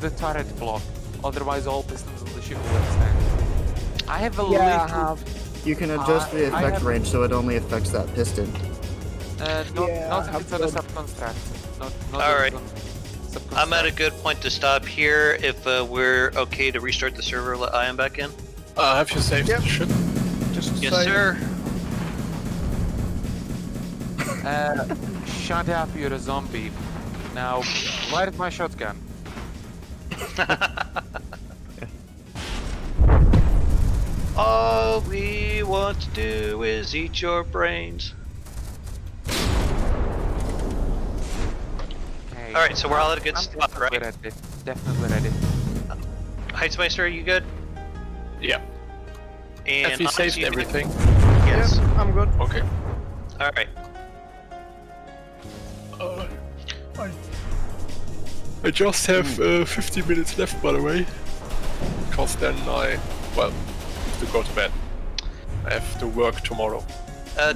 the turret block. Otherwise, all pistons on the ship will extend. I have a little... You can adjust the effect range so it only affects that piston. Not if it's on a subconstruct. Alright. I'm at a good point to stop here. If we're okay to restart the server, let Ian back in. Have you saved the ship? Yes, sir. Shut up, you're a zombie. Now, where's my shotgun? All we want to do is eat your brains. Okay. Alright, so we're all at a good spot, right? Definitely ready. Heightsmeister, are you good? Yeah. And have you saved everything? Yes. Yep, I'm good. Okay. Alright. I just have 50 minutes left, by the way. Because then I have to go to bed. I have to work tomorrow.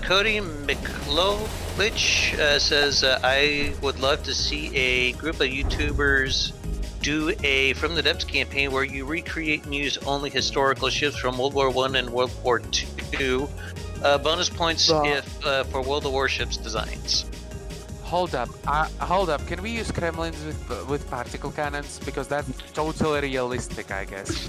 Cody Miklovich says, I would love to see a group of YouTubers do a From the Depths campaign where you recreate and use only historical ships from World War I and World War II. Bonus points if for World of Warships designs. Hold up. Can we use Kremlins with particle cannons? Because that's totally realistic, I guess.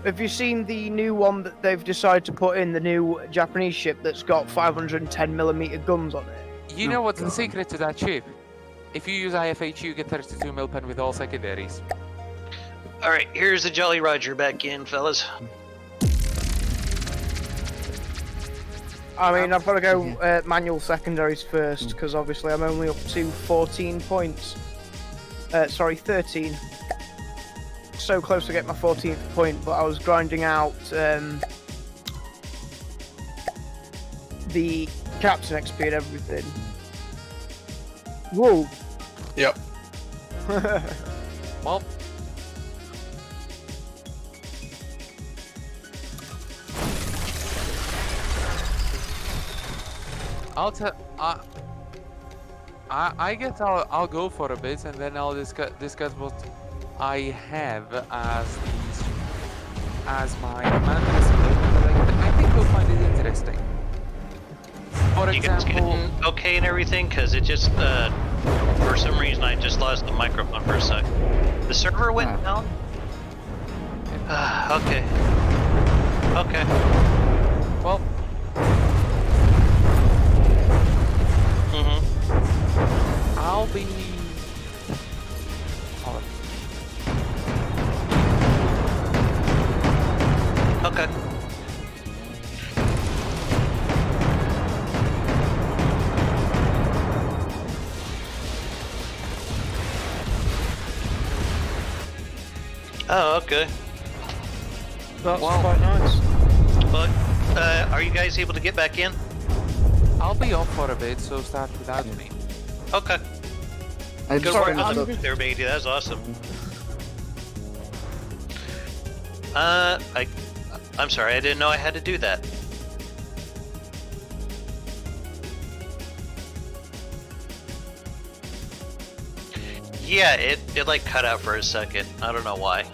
Have you seen the new one that they've decided to put in, the new Japanese ship that's got 510mm guns on it? You know what's the secret to that ship? If you use IFH, you get 32mm pen with all secondaries. Alright, here's the Jolly Roger back in, fellas. I mean, I've got to go manual secondaries first, because obviously I'm only up to 14 points. Sorry, 13. So close to get my 14th point, but I was grinding out the captain XP and everything. Whoa! Yep. Well, I guess I'll go for a bit and then I'll discuss what I have as my command discipline. I think you'll find it interesting. For You guys example, getting okay and everything? Because it just, for some reason, I just lost the microphone for a sec. The server went down? Okay. Okay. well, I'll be. Okay. Oh, okay. That's quite nice. But, are you guys able to get back in? I'll be off for a bit, so start without me. Okay. I Good just work finished up. there, matey. That was awesome. I'm sorry, I didn't know I had to do that. Yeah, it like cut out for a second. I don't know why.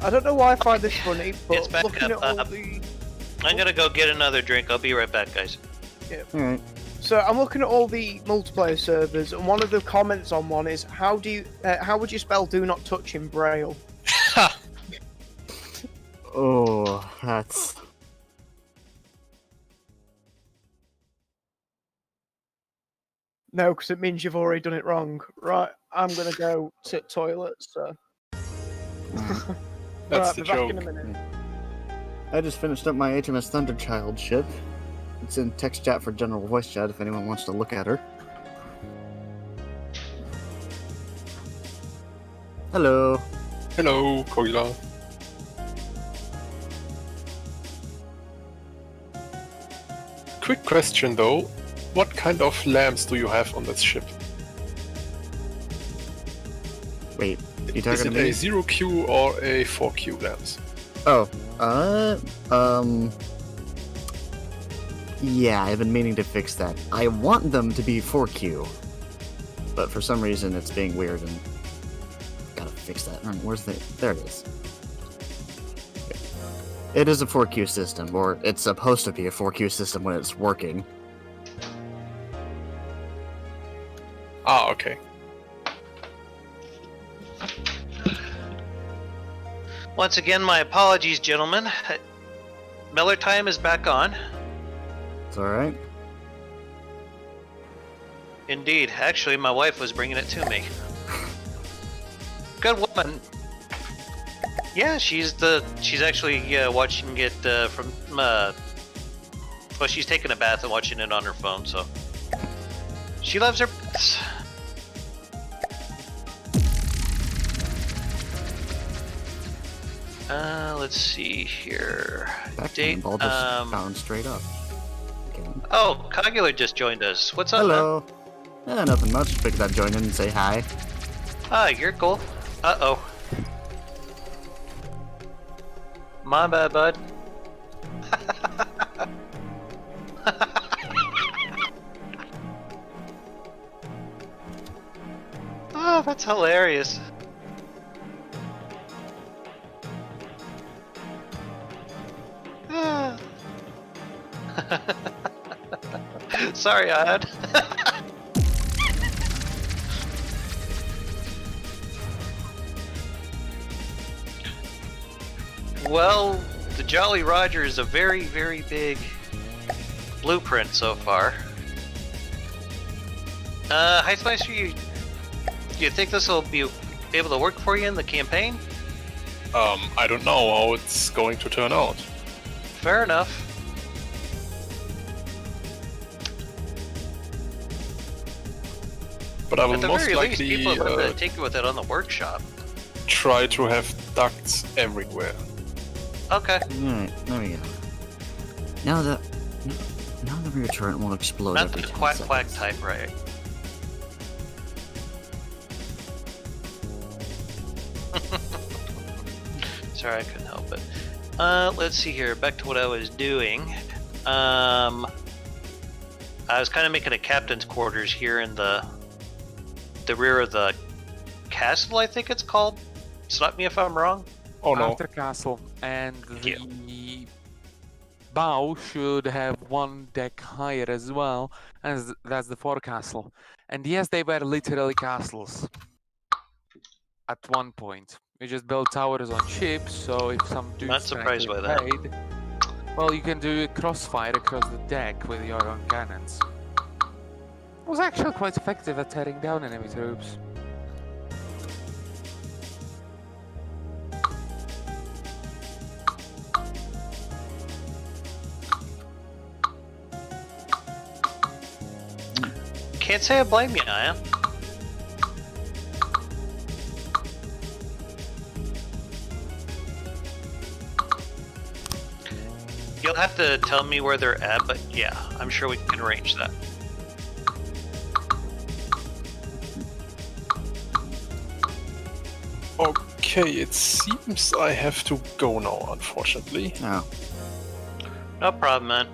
I don't know why I find this funny, but It's back looking up. at all the... I'm gonna go get another drink. I'll be right back, guys. Alright. So I'm looking at all the multiplayer servers, and one of the comments on one is, how would you spell "do not touch" in Braille? Oh, that's... No, because it means you've already done it wrong. Right, I'm gonna go sit toilet. So. That's right, the be back joke. in a minute. I just finished up my HMS Thunderchild ship. It's in text chat for general voice chat if anyone wants to look at her. Hello. Hello, Koila. Quick question though, what kind of lamps do you have on this ship? Wait, you Is talking it to me? a 0Q or a 4Q lamps? Oh, yeah, I've been meaning to fix that. I want them to be 4Q, but for some reason it's being weird and fix that. Alright, where's the... There it is. It is a 4Q system, or it's supposed to be a 4Q system when it's working. Ah, okay. Once again, my apologies, gentlemen. Miller time is back on. It's alright. Indeed. Actually, my wife was bringing it to me. Good woman. Yeah, she's actually watching it from. Well, she's taking a bath and watching it on her phone, so she loves her baths. Let's see here. Date. Ball just found straight up. Okay. Oh, Cogular just joined us. What's up, Hello. Nothing much. Figured I'd join in and say hi. man? Ah, you're cool. Uh-oh. My bad, bud. Oh, that's hilarious. Ah. Sorry, Ad. Well, the Jolly Roger is a very, very big blueprint so far. Heistmeister, you think this will be able to work for you in the campaign? I don't know how it's going to turn out. Fair enough. But I will At the most very least, likely people are going to take it with it on the workshop. try to have ducts everywhere. Okay. Alright, there we go. Now the rear turret won't explode Not every the 10 quack seconds. quack type, right? Sorry, I couldn't help it. Let's see here. Back to what I was doing. I was kind of making a captain's quarters here in the rear of the castle, I think it's called. Stop me if I'm wrong. Oh no. After castle, and Yeah. the bow should have one deck higher as well, and that's the forecastle. And yes, they were literally castles at one point. We just built towers on ships, so if some dudes Not surprised by that. invade, well, you can do a crossfire across the deck with your own cannons. It was actually quite effective at tearing down enemy troops. Can't say I blame you, Aya. You'll have to tell me where they're at, but yeah, I'm sure we can arrange that. Okay, it seems I have to go now, unfortunately. Oh. No problem, man.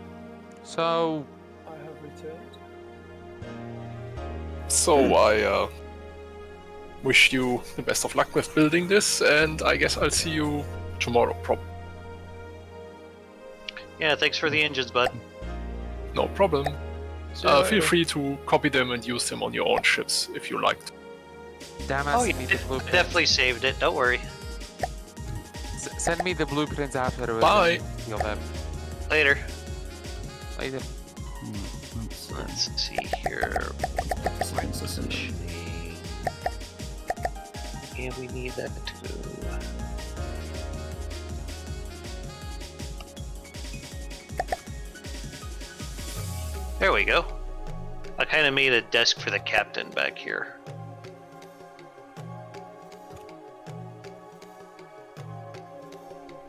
So, I have returned. So I wish you the best of luck with building this, and I guess I'll see you tomorrow, probably. Yeah, thanks for the engines, bud. No problem. So, Feel free to copy them and use them on your own ships if you liked. Dama, Oh, send you me the did, blueprint. definitely saved it. Don't worry. Send me the blueprints afterwards. Bye. You'll have Later. later. Let's see here. And we need that too. There we go. I kind of made a desk for the captain back here.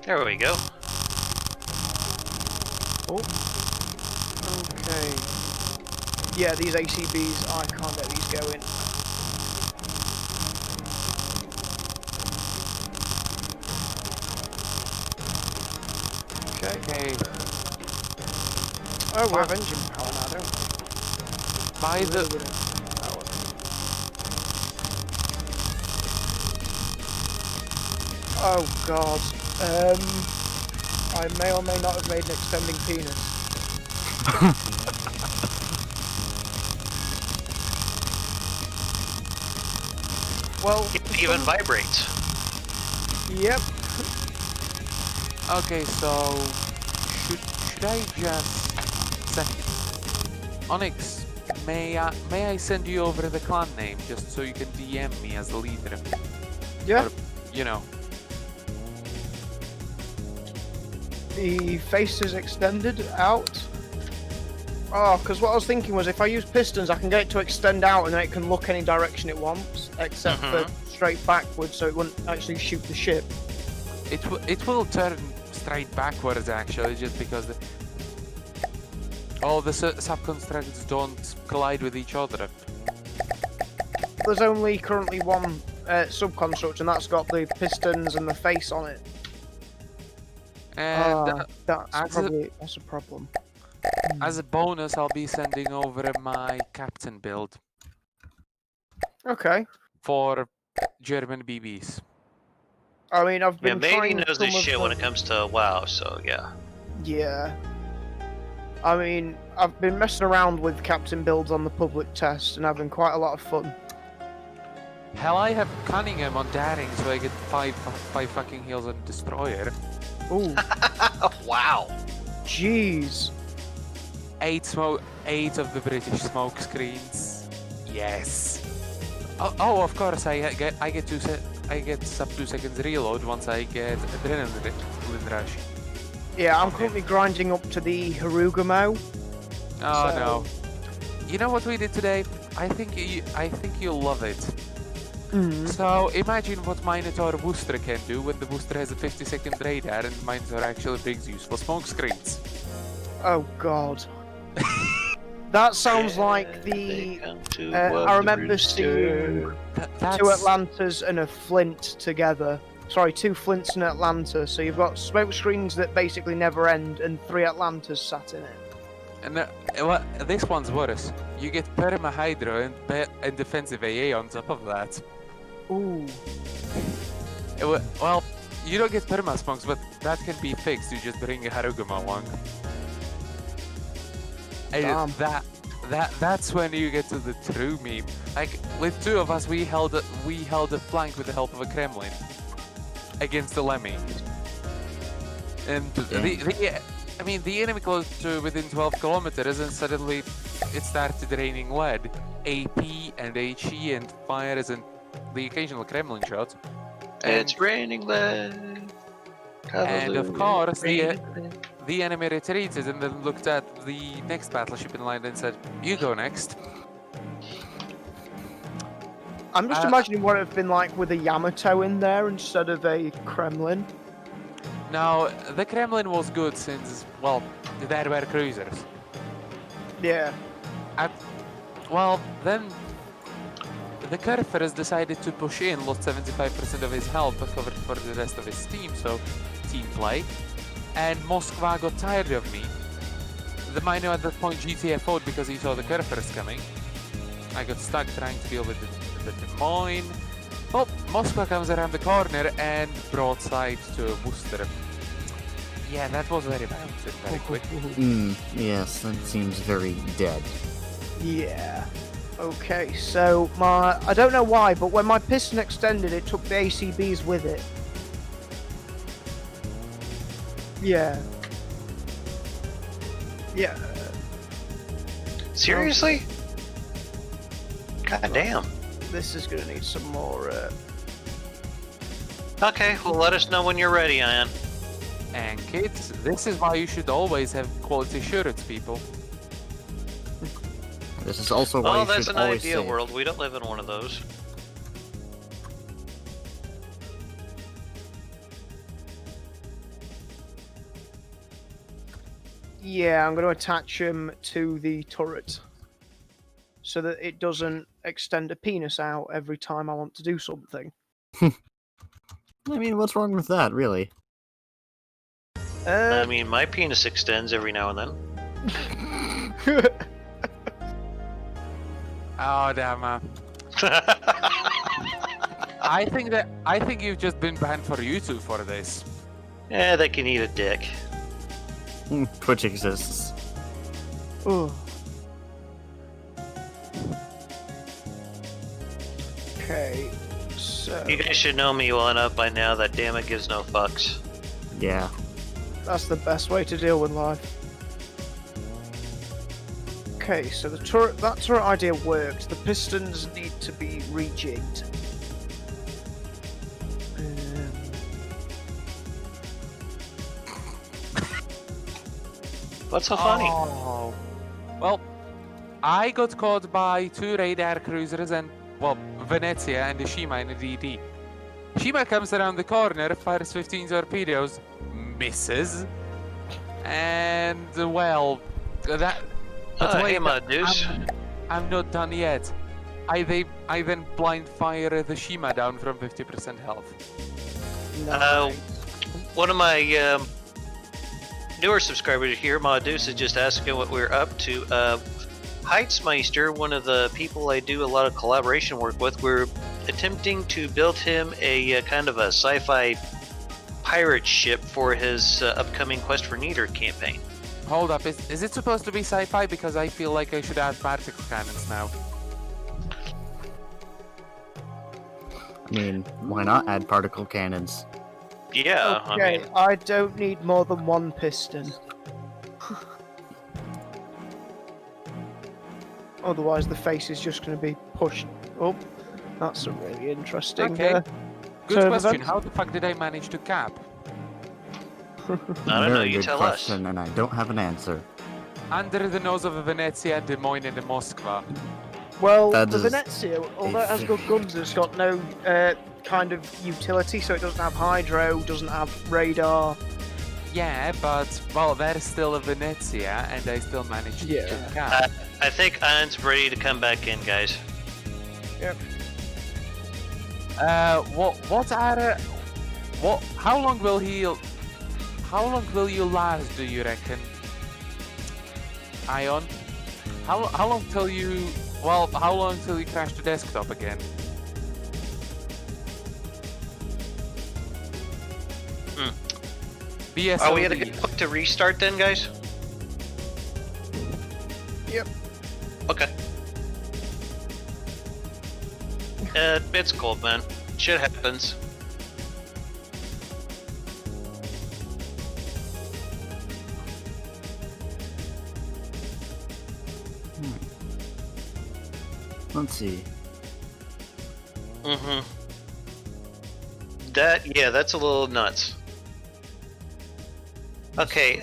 There we go. Oh. Okay. Yeah, these ACBs, I can't let these go in. Okay. Okay. Oh, we have engine power now, don't we? By A little the bit of power. Oh god. I may or may not have made an extending penis. Well, It even vibrates. Yep. Okay, so should I just say, Onyx? May I send you over the clan name just so you can DM me as the leader? Yeah. Or, you know. The face is extended out. Oh, because what I was thinking was if I use pistons, I can get it to extend out and then it can look any direction it wants, except for straight backwards, so it wouldn't actually shoot the ship. It will turn straight backwards actually, just because all the subconstructs don't collide with each other. There's only currently one subconstruct, and that's got the pistons and the face on it. And That's a problem. as a bonus, I'll be sending over my captain build Okay. for German BBs. I mean, I've Yeah, been Matey trying knows some his of shit the- when it comes to WoW, so yeah. Yeah. I mean, I've been messing around with captain builds on the public test and having quite a lot of fun. Hell, I have Cunningham on daring, so I get five fucking heals on destroyer. Ooh, Wow. jeez. 8 of the British smoke screens. Yes. Oh, of course I get sub 2 seconds reload once I get adrenaline rush. Yeah, I'm currently grinding up to the Harugamo. Oh So- no. You know what we did today? I think you'll love it. So imagine what Minotaur booster can do when the booster has a 50-second radar and Minotaur actually brings useful smoke screens. Oh god. That sounds like the. I remember seeing That's, two Atlantas and a Flint together. Sorry, two Flints and Atlanta. So you've got smoke screens that basically never end, and 3 Atlantas sat in it. And this one's worse. You get Perma Hydro and defensive AA on top of that. Ooh. Well, you don't get Perma Smokes, but that can be fixed. You just bring a Harugama along. And Damn. that's when you get to the true meme. Like with 2 of us, we held a flank with the help of a Kremlin against the Lemmy. And the enemy close to within 12 kilometers, and suddenly it started raining lead, AP and HE and fires and the occasional Kremlin shot. It's raining lead. And of course, Raining lead. the enemy retreated and then looked at the next battleship in line and said, "You go next." I'm just imagining what it'd have been like with a Yamato in there instead of a Kremlin. Now, the Kremlin was good since, well, there were cruisers. Yeah. Well, then the Kurfürst decided to push in, lost 75% of his health, but covered for the rest of his team, so team play. And Moskva got tired of me. The Mino at that point GTFO'd because he saw the Kurfürst coming. I got stuck trying to deal with the Des Moines. Well, Moskva comes around the corner and broadside to a booster. Yeah, that was very balanced and very quick. Yes, that seems very dead. Yeah. Okay, so I don't know why, but when my piston extended, it took the ACBs with it. Yeah. Yeah. Seriously? God damn. This is gonna need some more. Okay, well let us know when you're ready, Ian. And kids, this is why you should always have quality assurance, people. This is also why Well, you that's should an always ideal save. world. We don't live in one of those. Yeah, I'm gonna attach him to the turret so that it doesn't extend a penis out every time I want to do something. I mean, what's wrong with that, really? I mean, my penis extends every now and then. Oh, Dama. I think you've just been banned for YouTube for this. Yeah, they can eat a dick. Twitch exists. Ooh. Okay, so You guys should know me well enough by now that Dama gives no fucks. Yeah. that's the best way to deal with life. Okay, so that turret idea worked. The pistons need to be rejigged. What's so funny? Oh. Well, I got caught by 2 radar cruisers and, well, Venezia and the Shima in the DD. Shima comes around the corner, fires 15 torpedoes, misses, and, well, that... But Hey, wait, my dudes. I'm not done yet. I then blind fire the Shima down from 50% health. Nice. One of my newer subscribers here, Modus, is just asking what we're up to. Heitzmeister, one of the people I do a lot of collaboration work with, we're attempting to build him a kind of a sci-fi pirate ship for his upcoming Quest for Neater campaign. Hold up, is it supposed to be sci-fi? Because I feel like I should add particle cannons now. I mean, why not add particle cannons? Yeah, Okay, I mean, I don't need more than one piston. Otherwise, the face is just going to be pushed up. That's a really interesting. Okay. Good so question. that's- How the fuck did I manage to cap? I don't know, Very you good tell question, and I don't have an answer. Under the nose of Venezia, Des Moines, and Moskva. Well, That the is Venezia, although it has good guns, it's got no kind of utility, so it doesn't have hydro, doesn't have radar. Yeah, but, well, there's still a Venezia, and I still managed Yeah. to cap. I think Iron's ready to come back in, guys. How long will you last, do you reckon? Ion? How long till you, well, how long till you crash the desktop again? BSOD. Are we at a good point to restart then, guys? Yep. Okay. It's cool, man. Shit happens. Let's see. Mm-hmm. Yeah, that's a little nuts. Okay,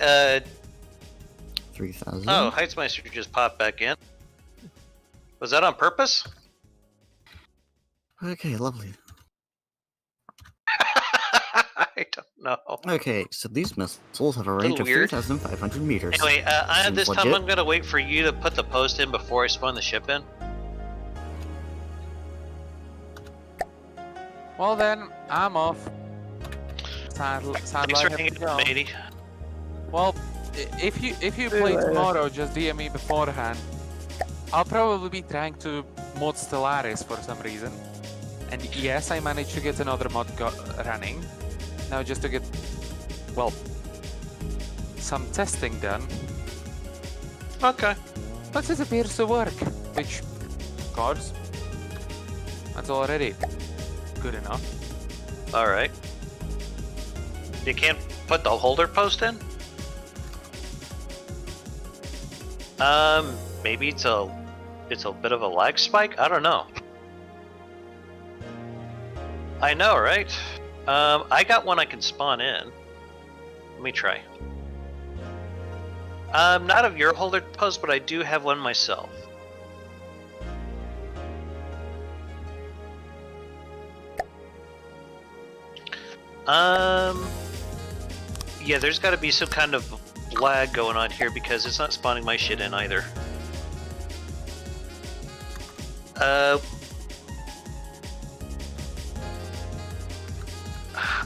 3,000. oh, Heitzmeister just popped back in. Was that on purpose? Okay, lovely. I don't know. Okay, so these missiles have a range of weird. 3,500 meters. Anyway, Seems this time legit. I'm gonna wait for you to put the post in before I spawn the ship in. Well then, I'm off. Sad Thanks life for has hanging to out, go. matey. Well, if you See you play later. tomorrow, just DM me beforehand. I'll probably be trying to mod Stellaris for some reason. And yes, I managed to get another mod running. Now just to get, well, some testing done. Okay. But it appears to work, which, of course, that's already good enough. Alright. You can't put the holder post in? Maybe it's a bit of a lag spike? I don't know. I know, right? I got one I can spawn in. Let me try. Not of your holder post, but I do have one myself. Yeah, there's got to be some kind of lag going on here because it's not spawning my shit in either.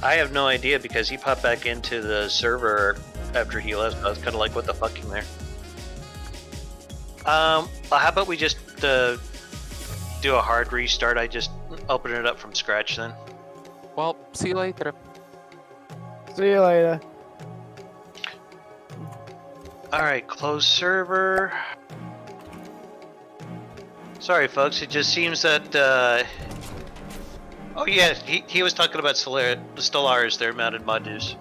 I have no idea because he popped back into the server after he left. I was kind of like, what the fucking there? How about we just do do a hard restart, I just open it up from scratch then. Well, see you later. See you later. Alright, close server. Sorry folks, it just seems that oh yeah, he was talking about Stellaris there, Mounted Modus.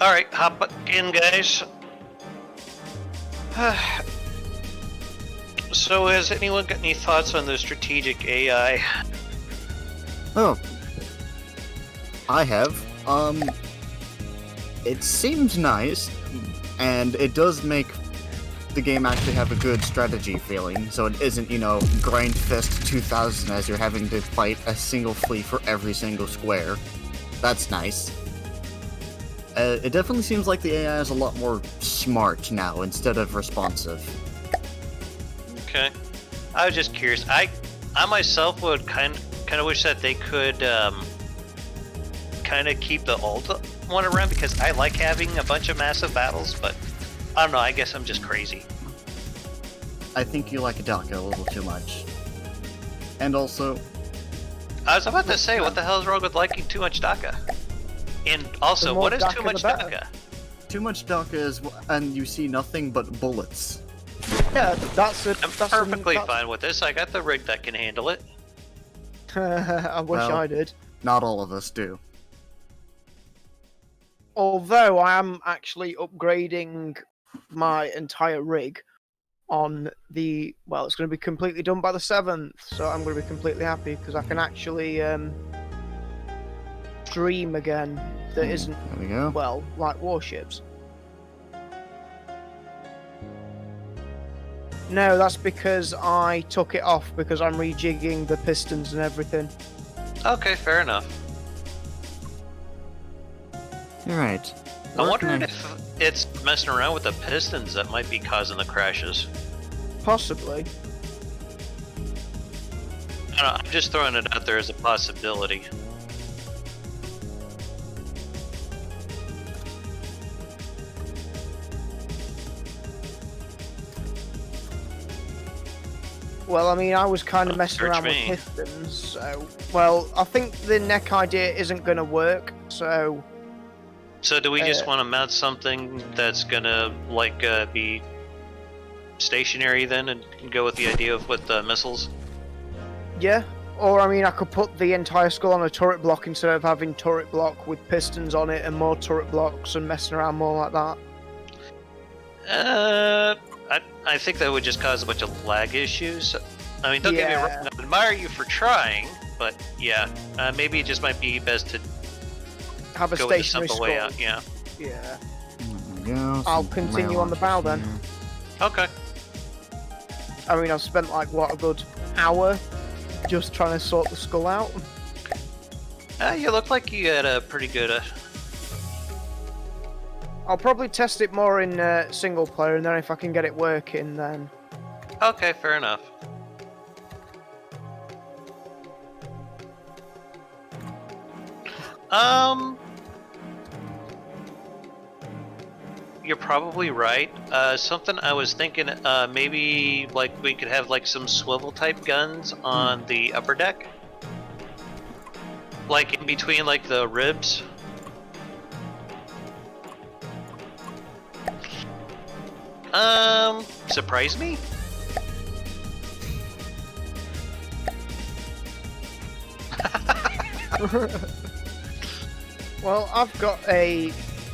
Alright, hop in guys. So has anyone got any thoughts on the strategic AI? Oh. I have. It seems nice, and it does make the game actually have a good strategy feeling, so it isn't, you know, grind fest 2000 as you're having to fight a single fleet for every single square. That's nice. It definitely seems like the AI is a lot more smart now instead of responsive. Okay. I was just curious. I myself would kind of wish that they could kind of keep the old one around because I like having a bunch of massive battles, but I don't know, I guess I'm just crazy. I think you like Daka a little too much. And also... I was about to say, what the hell is wrong with liking too much Daka? And also, what is too much Daka? Too much Daka is... and you see nothing but bullets. Yeah, that's it. I'm perfectly fine with this. I got the rig that can handle it. I wish Well, I did. Not all of us do. Although I am actually upgrading my entire rig on the... well, it's going to be completely done by the 7th, so I'm going to be completely happy because I can actually dream again that isn't, There we go. well, like warships. No, that's because I took it off because I'm rejigging the pistons and everything. Okay, fair enough. Alright. I'm wondering if it's messing around with the pistons that might be causing the crashes. Possibly. I don't know, I'm just throwing it out there as a possibility. Well, I mean, I was kind of messing Search around me. with pistons, so... well, I think the neck idea isn't going to work, so... So do we just want to mount something that's gonna, like, be stationary then and go with the idea of with the missiles? yeah. Or, I mean, I could put the entire skull on a turret block instead of having turret block with pistons on it and more turret blocks and messing around more like that. I think that would just cause a bunch of lag issues. I mean, don't get me wrong, Yeah. I admire you for trying, but yeah, maybe it just might be best to Have a go with the stationary simple skull. way out, yeah. Yeah. There we go. I'll Some continue rail on the bow launchers then. here. Okay. I mean, I've spent, like, what, a good hour just trying to sort the skull out. You look like you had a pretty good... I'll probably test it more in single player, and then if I can get it working, then... Okay, fair enough. You're probably right. Something I was thinking, maybe like we could have like some swivel type guns on the upper deck, like in between like the ribs. Surprise me? Well, I've got a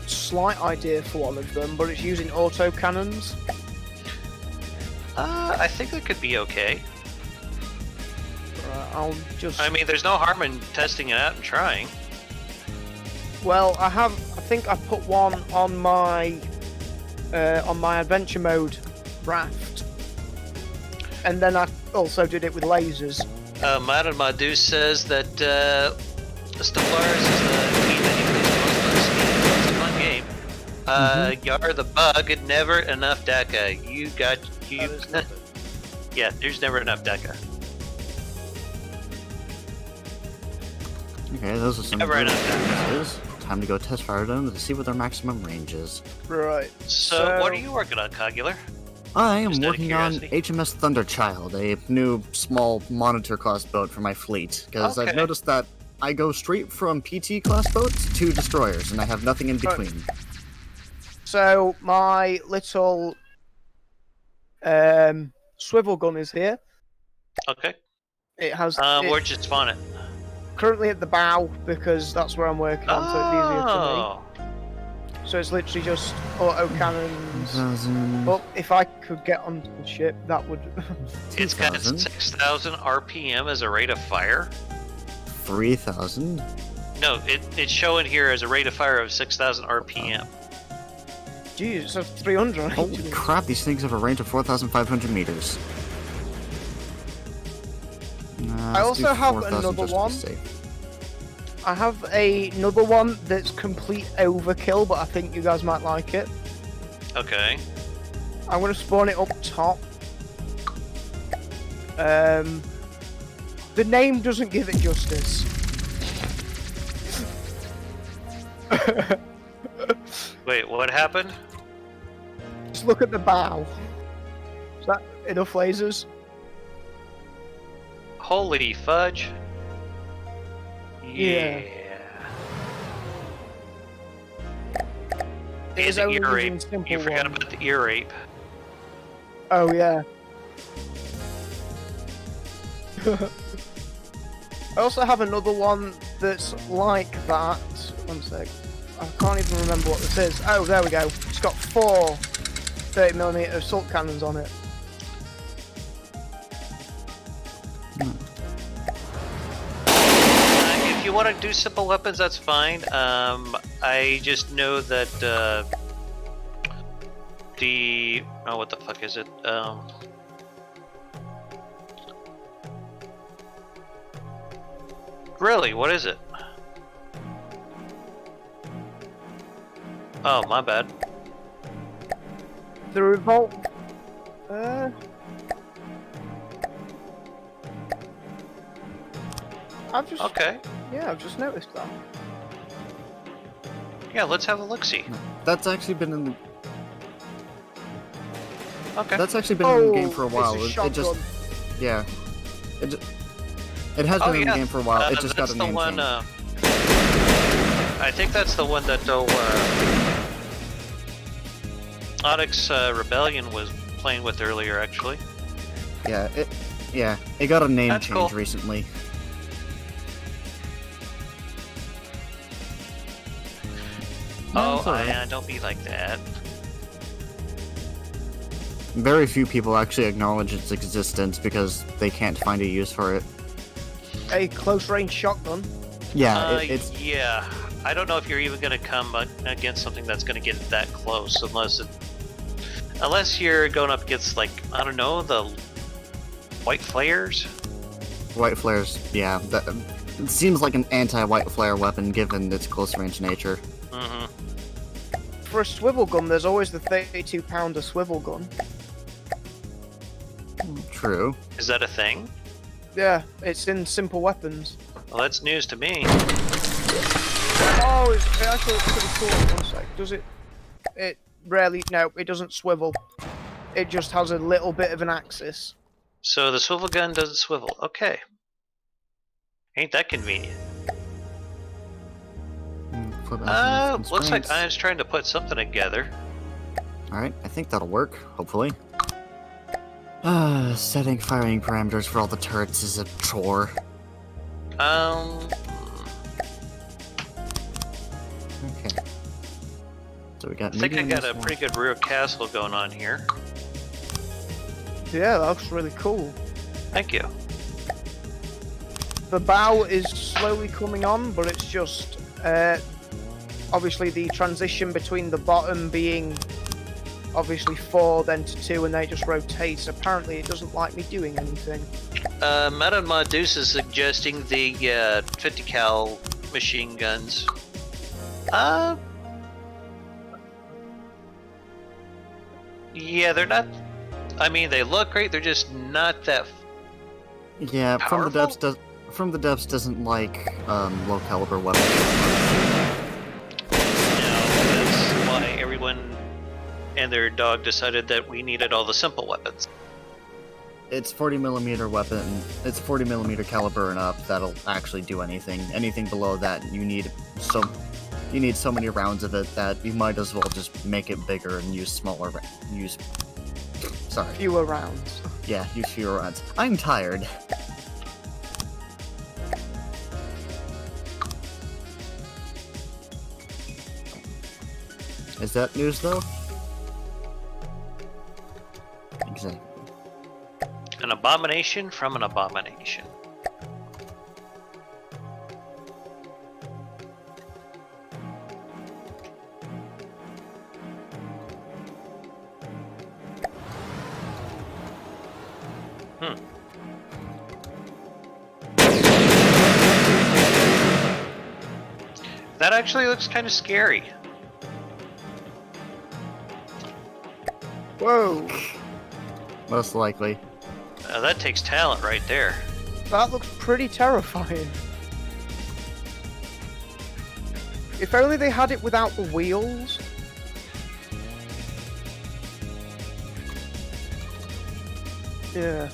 slight idea for one of them, but it's using auto cannons. I think that could be okay. I'll just... I mean, there's no harm in testing it out and trying. Well, I think I put one on my adventure mode raft, and then I also did it with lasers. Madam Madu says that Stellaris is the game that increases most of the speed. It's a fun game. You're the bug, never enough Daka. You got you. That is nothing. Yeah, there's never enough Daka. Okay, those are some Never good enough. pieces. time to go test fire them to see what their maximum range is. Right. So what are you working on, Cogular? I am Just out of working on curiosity. HMS Thunderchild, a new small monitor class boat for my fleet, because I've Okay. noticed that I go straight from PT class boats to destroyers, and I have nothing in between. So my little swivel gun is here. Okay. It has Where'd you spawn it? currently at the bow because that's where I'm working on, so it's easier for Oh. me. So it's literally just auto cannons. 1,000, But if I could get onto the ship, that would. It's got 2,000, 6,000 RPM as a rate of fire. 3,000. No, it's showing here as a rate of fire of 6,000 RPM. Jeez, so 300. Holy crap, these things have a range of 4,500 meters. I also have another one. I have another one that's complete overkill, but I think you guys might like it. Okay. I'm gonna spawn it up top. The name doesn't give it justice. Wait, what happened? Just look at the bow. Is that enough lasers? Holy fudge. Yeah. It is And only the ear using rape. simple You forgot one. about the ear rape. Oh yeah. I also have another one that's like that. One sec. I can't even remember what this is. Oh, there we go. It's got 4 30mm assault cannons on it. If you want to do simple weapons, that's fine. I just know that the what the fuck is it? Really, what is it? Oh, my bad. The revolt. I've just. Okay. Yeah, I've just noticed that. Yeah, let's have a look-see. That's actually been in the Okay. That's actually been in the game for a while. It's a It shotgun. just, yeah, it has been in the game for a while. It just got that's a the name one. change. I think that's the one that Onyx Rebellion was playing with earlier, actually. Yeah, it got a name That's change cool. recently. Oh, it's alright. don't be like that. Very few people actually acknowledge its existence because they can't find a use for it. A close range shotgun. Yeah, it's Yeah. I don't know if you're even gonna come against something that's gonna get that close, unless you're going up against, like, I don't know, the white flares. white flares. Yeah, it seems like an anti-white flare weapon given its close range nature. Mm-hmm. For a swivel gun, there's always the 32-pounder swivel gun. True. Is that a thing? Yeah, it's in simple weapons. Well, that's news to me. Oh, it actually looks pretty cool. One sec. Does it? It rarely. No, it doesn't swivel. It just has a little bit of an axis. So the swivel gun doesn't swivel. Okay. Ain't that convenient? Looks like I was trying to put something together. Alright, I think that'll work, hopefully. Setting firing parameters for all the turrets is a chore. Okay. So we got I think I medium got a this one. pretty good rear castle going on here. Yeah, that looks really cool. Thank you. The bow is slowly coming on, but it's just obviously the transition between the bottom being obviously 4 then to 2 and they just rotate. Apparently it doesn't like me doing anything. Madame Modus is suggesting the 50 cal machine guns. Yeah, they're not. I mean, they look great. They're just not that. Yeah, from the Powerful? depths doesn't like low caliber weapons. and their dog decided that we needed all the simple weapons. It's 40mm weapon. It's 40mm caliber and up that'll actually do anything. Anything below that, you need so many rounds of it that you might as well just make it bigger and use Fewer rounds. Yeah, use fewer rounds. I'm tired. Is that news though? Exactly. An abomination from an abomination. That actually looks kind of scary. Whoa! Most likely. That takes talent right there. That looks pretty terrifying. If only they had it without the wheels. Yeah.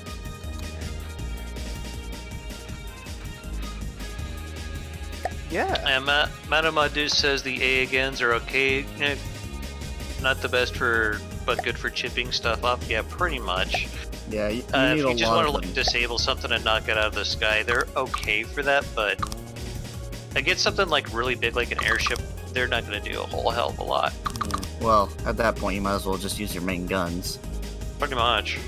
Yeah. And Madame Adu says the A agains are okay. Not the best for, but good for chipping stuff up. Yeah, pretty much. Yeah, you need If a you just lot want to of them. disable something and knock it out of the sky, they're okay for that. But I get something like really big, like an airship, they're not going to do a whole hell of a lot. Yeah. Well, at that point, you might as well just use your main guns. Pretty much.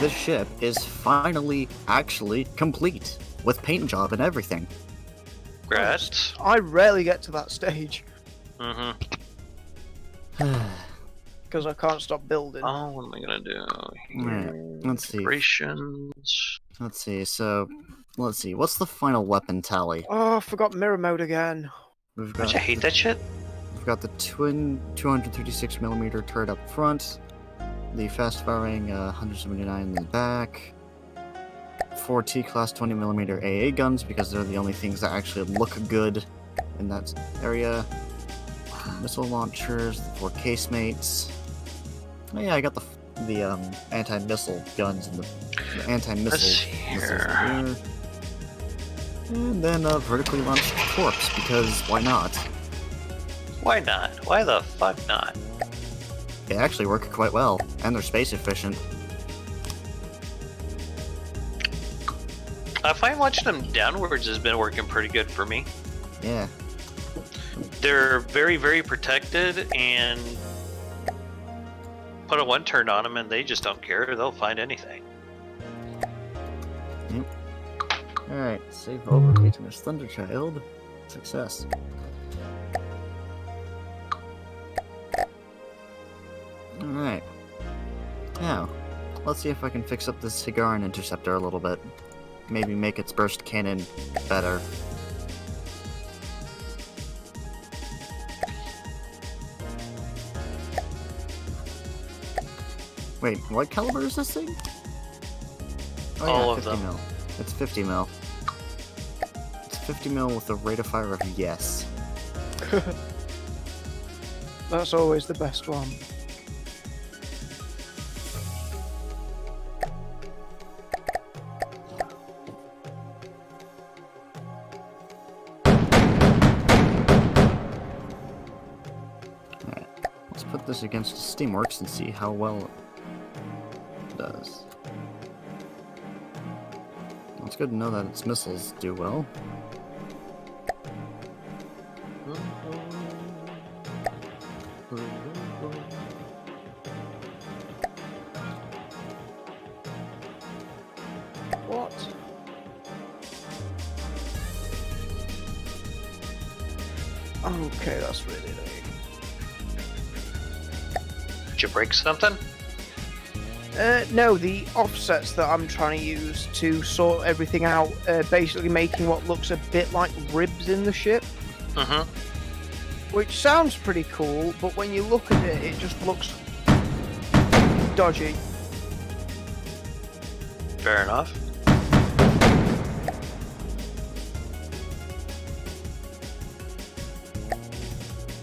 This ship is finally actually complete with paint job and everything. Congrats. I rarely get to that stage Mm-hmm. because I can't stop building. Oh, what am I going to do Alright, here? let's see. Operations. Let's see. So, let's see. What's the final weapon tally? Oh, I forgot mirror mode again. We've Don't got you hate that shit? we've got the twin 236mm turret up front, the fast firing 179 in the back, 4 T-class 20mm AA guns because they're the only things that actually look good in that area. Missile launchers, the 4 casemates. Oh yeah, I got the anti-missile guns and the anti-missile Let's see missiles here. here. And then a vertically launched torps because why not? Why not? Why the fuck not? They actually work quite well, and they're space efficient. I find watching them downwards has been working pretty good for me. Yeah. They're very, very protected, and put a one turn on them and they just don't care. They'll find anything. Alright, save over HMS Thunderchild. Success. Alright. Now, let's see if I can fix up this Higaran interceptor a little bit. Maybe make its burst cannon better. Wait, what caliber is this thing? Oh, All of 50 them. mil. It's 50 mil. It's 50 mil with a rate of fire of yes. That's always the best one. Let's put this against Steamworks and see how well it does. Well, it's good to know that its missiles do well. What? Okay, that's really annoying. Did you break something? No, the offsets that I'm trying to use to sort everything out, basically making what looks a bit like ribs in the ship, Mm-hmm. which sounds pretty cool, but when you look at it, it just looks dodgy. Fair enough.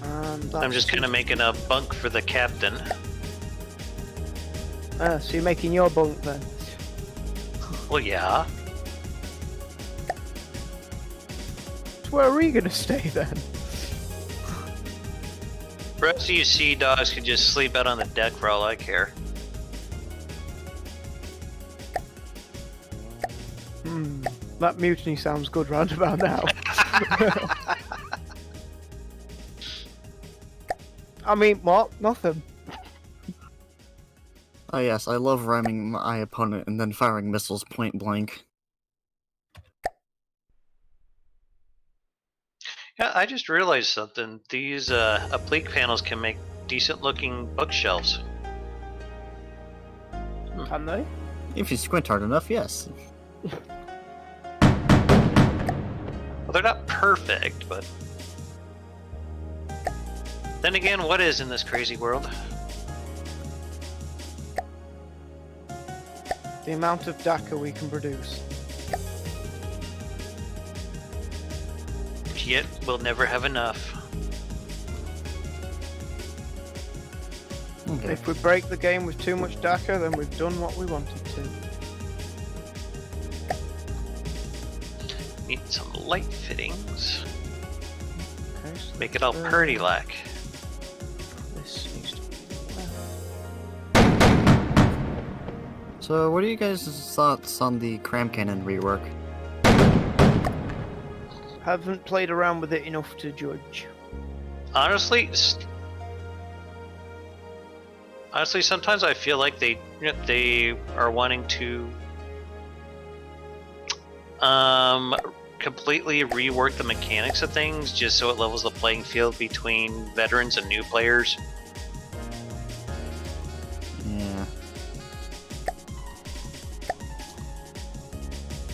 And I'm just kind of making a bunk for the captain. So you're making your bunk then? Well, yeah. So where are we gonna stay then? The rest of you sea dogs can just sleep out on the deck for all I care. That mutiny sounds good round about now. I mean, what? Nothing. Oh yes, I love ramming my opponent and then firing missiles point blank. Yeah, I just realized something. These oblique panels can make decent looking bookshelves. Can they? If you squint hard enough, yes. Well, they're not perfect, but... Then again, what is in this crazy world? The amount of DACA we can produce. Yet, we'll never have enough. Okay. If we break the game with too much DACA, then we've done what we wanted to. Need some light fittings. Okay, so Make it all purdy-like. this needs to be So, what are you guys' thoughts on the cram cannon rework? Haven't played around with it enough to judge. Honestly, sometimes I feel like they are wanting to completely rework the mechanics of things just so it levels the playing field between veterans and new players. Yeah.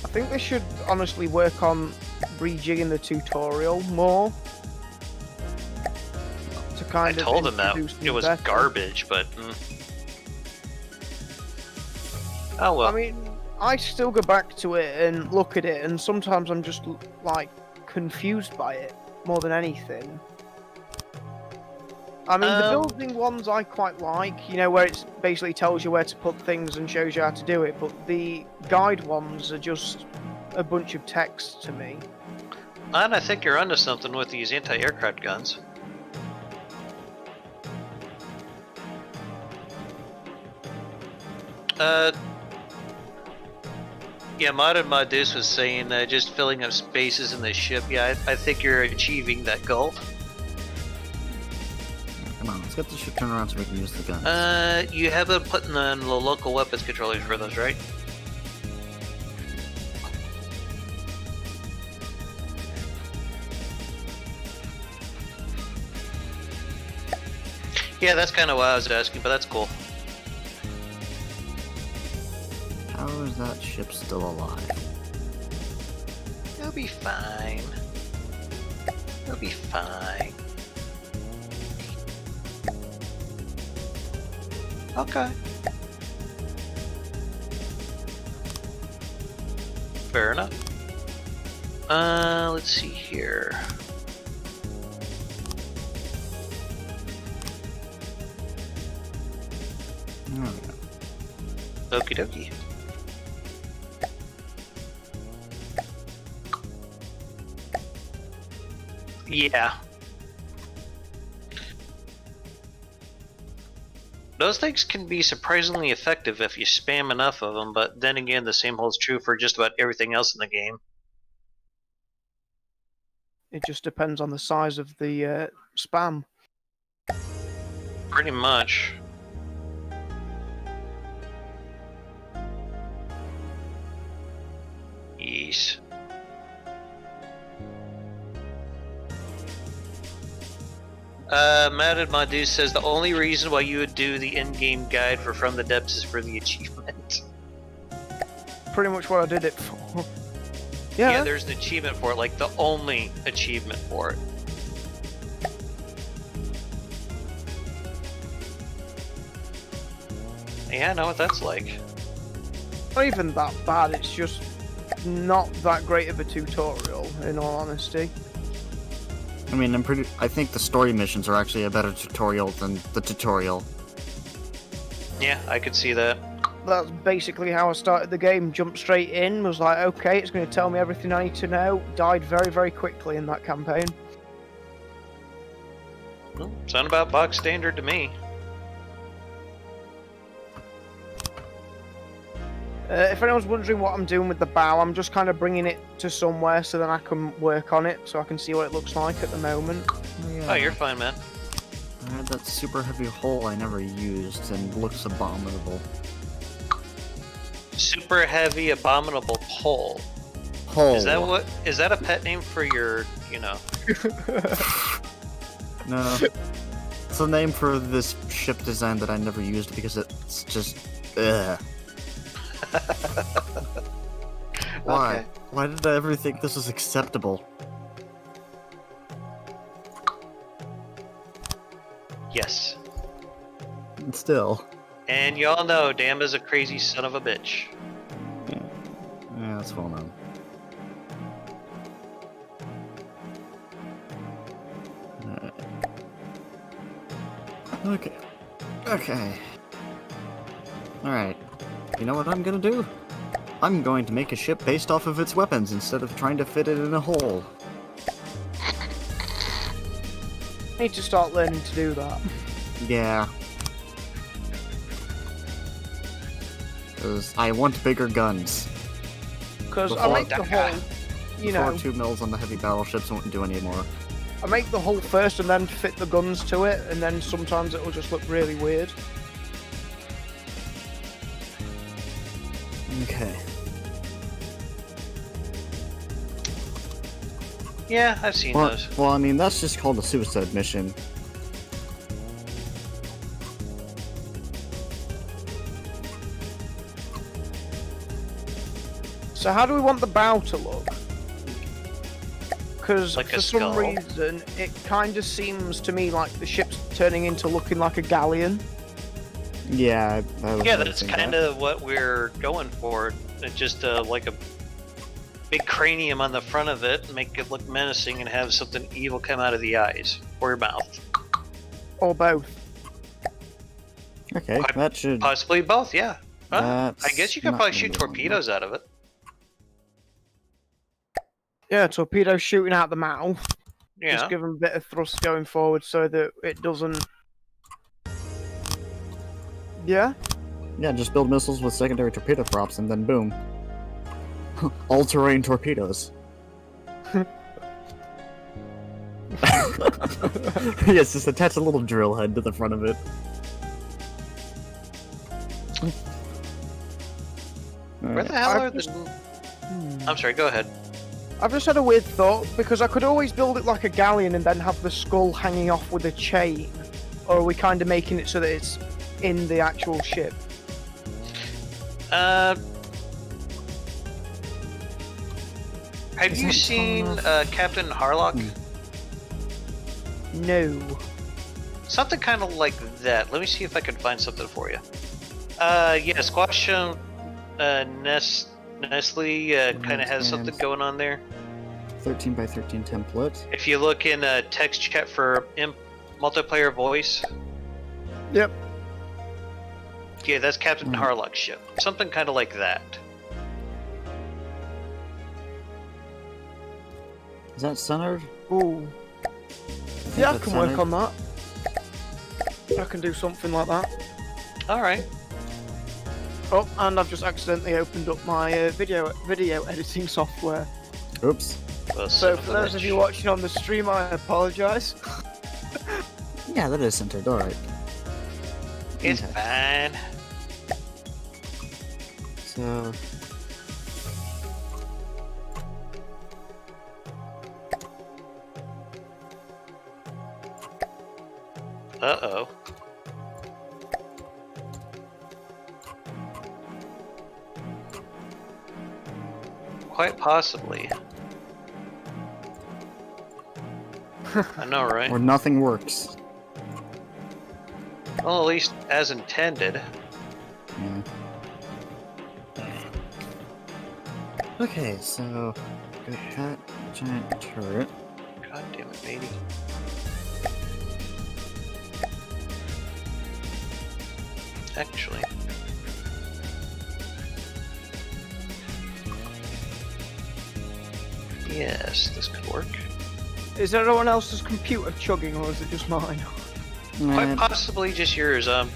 I think they should honestly work on rejigging the tutorial more. To I kind of told them that introduce it was better. garbage, but oh well. I mean, I still go back to it and look at it, and sometimes I'm just like confused by it more than anything. I mean, the building ones I quite like, you know, where it basically tells you where to put things and shows you how to do it, but the guide ones are just a bunch of text to me. And I think you're onto something with these anti-aircraft guns. Yeah, Modern Modus was saying just filling up spaces in the ship. Yeah, I think you're achieving that goal. Come on, let's get the ship turned around so we can use the guns. You have been putting on the local weapons controllers for those, right? Yeah, that's kind of what I was asking, but that's cool. How is that ship still alive? It'll be fine. It'll be fine. Okay. Fair enough. Let's see here. There we go. Okie dokie. Yeah. Those things can be surprisingly effective if you spam enough of them, but then again, the same holds true for just about everything else in the game. It just depends on the size of the spam. Pretty much. Yes. Mad Madu says the only reason why you would do the in-game guide for From the Depths is for the achievement. Pretty much what I did it for. Yeah, there's an achievement for it, like the only achievement for it. Yeah, I know what that's like. Not even that bad, it's just not that great of a tutorial, in all honesty. I mean, I think the story missions are actually a better tutorial than the tutorial. Yeah, I could see that. That's basically how I started the game. Jumped straight in, was like, okay, it's going to tell me everything I need to know. Died very, very quickly in that campaign. Well, sound about box standard to me. If anyone's wondering what I'm doing with the bow, I'm just kind of bringing it to somewhere so then I can work on it, so I can see what it looks like at the moment. Oh, you're fine, man. I had that super heavy hull I never used and looks abominable. Super heavy, abominable pole. Hull. Is that a pet name for your, you know? No. It's a name for this ship design that I never used because it's just... ugh. Why? Okay. Why did I ever think this was acceptable? Yes. Still. And y'all know Dama's a crazy son of a bitch. Yeah, that's well known. Okay. Okay. Alright. You know what I'm gonna do? I'm going to make a ship based off of its weapons instead of trying to fit it in a hole. I need to start learning to do that. Yeah. Because I want bigger guns. Because I Before- make the hull, you know, Before 2 mils on the heavy battleships won't do anymore. I make the hull first and then fit the guns to it, and then sometimes it will just look really weird. Okay. Yeah, I've seen those. Well, I mean, that's just called a suicide mission. So how do we want the bow to look? Because Like a for some skull? reason, it kind of seems to me like the ship's turning into looking like a galleon. Yeah, I was Yeah, that's noticing kind that. of what we're going for. It's just like a big cranium on the front of it, make it look menacing, and have something evil come out of the eyes or your mouth. Or both. Okay, that should... Possibly both, yeah. I That's guess you could not probably gonna shoot be torpedoes out of it. Yeah, torpedo shooting out the mouth. Yeah. Just give them a bit of thrust going forward so that it doesn't... Yeah? Yeah, just build missiles with secondary torpedo props and then boom. All-terrain torpedoes. Yes, just attach a little drill head to the front of it. Where the hell I've are just- the... I'm sorry, go ahead. I've just had a weird thought, because I could always build it like a galleon and then have the skull hanging off with a chain. Or are we kind of making it so that it's in the actual ship? Have Is you that seen tall enough? Captain Harlock? No. Something kind of like that. Let me see if I can find something for you. Yeah, Squash Nestle kind of has something going on there. 13 by 13 template. If you look in text chat for multiplayer voice, Yep. yeah, that's Captain Harlock's ship. Something kind of like that. Is that centered? Ooh. think Yeah, I that's can work centered. on that. I can do something like that. All right. Oh, and I've just accidentally opened up my video editing software. Oops. Well, So son for of a those of bitch. you watching on the stream, I apologise. Yeah, that is centered, alright. It's Okay. fine. So... Uh-oh. Quite possibly. I know, right? Or nothing works. Well, at least as intended. Yeah. Okay, so got that giant turret. God damn it, baby. Actually, yes, this could work. Is everyone else's computer chugging, or is it just mine? Quite possibly just yours. I'm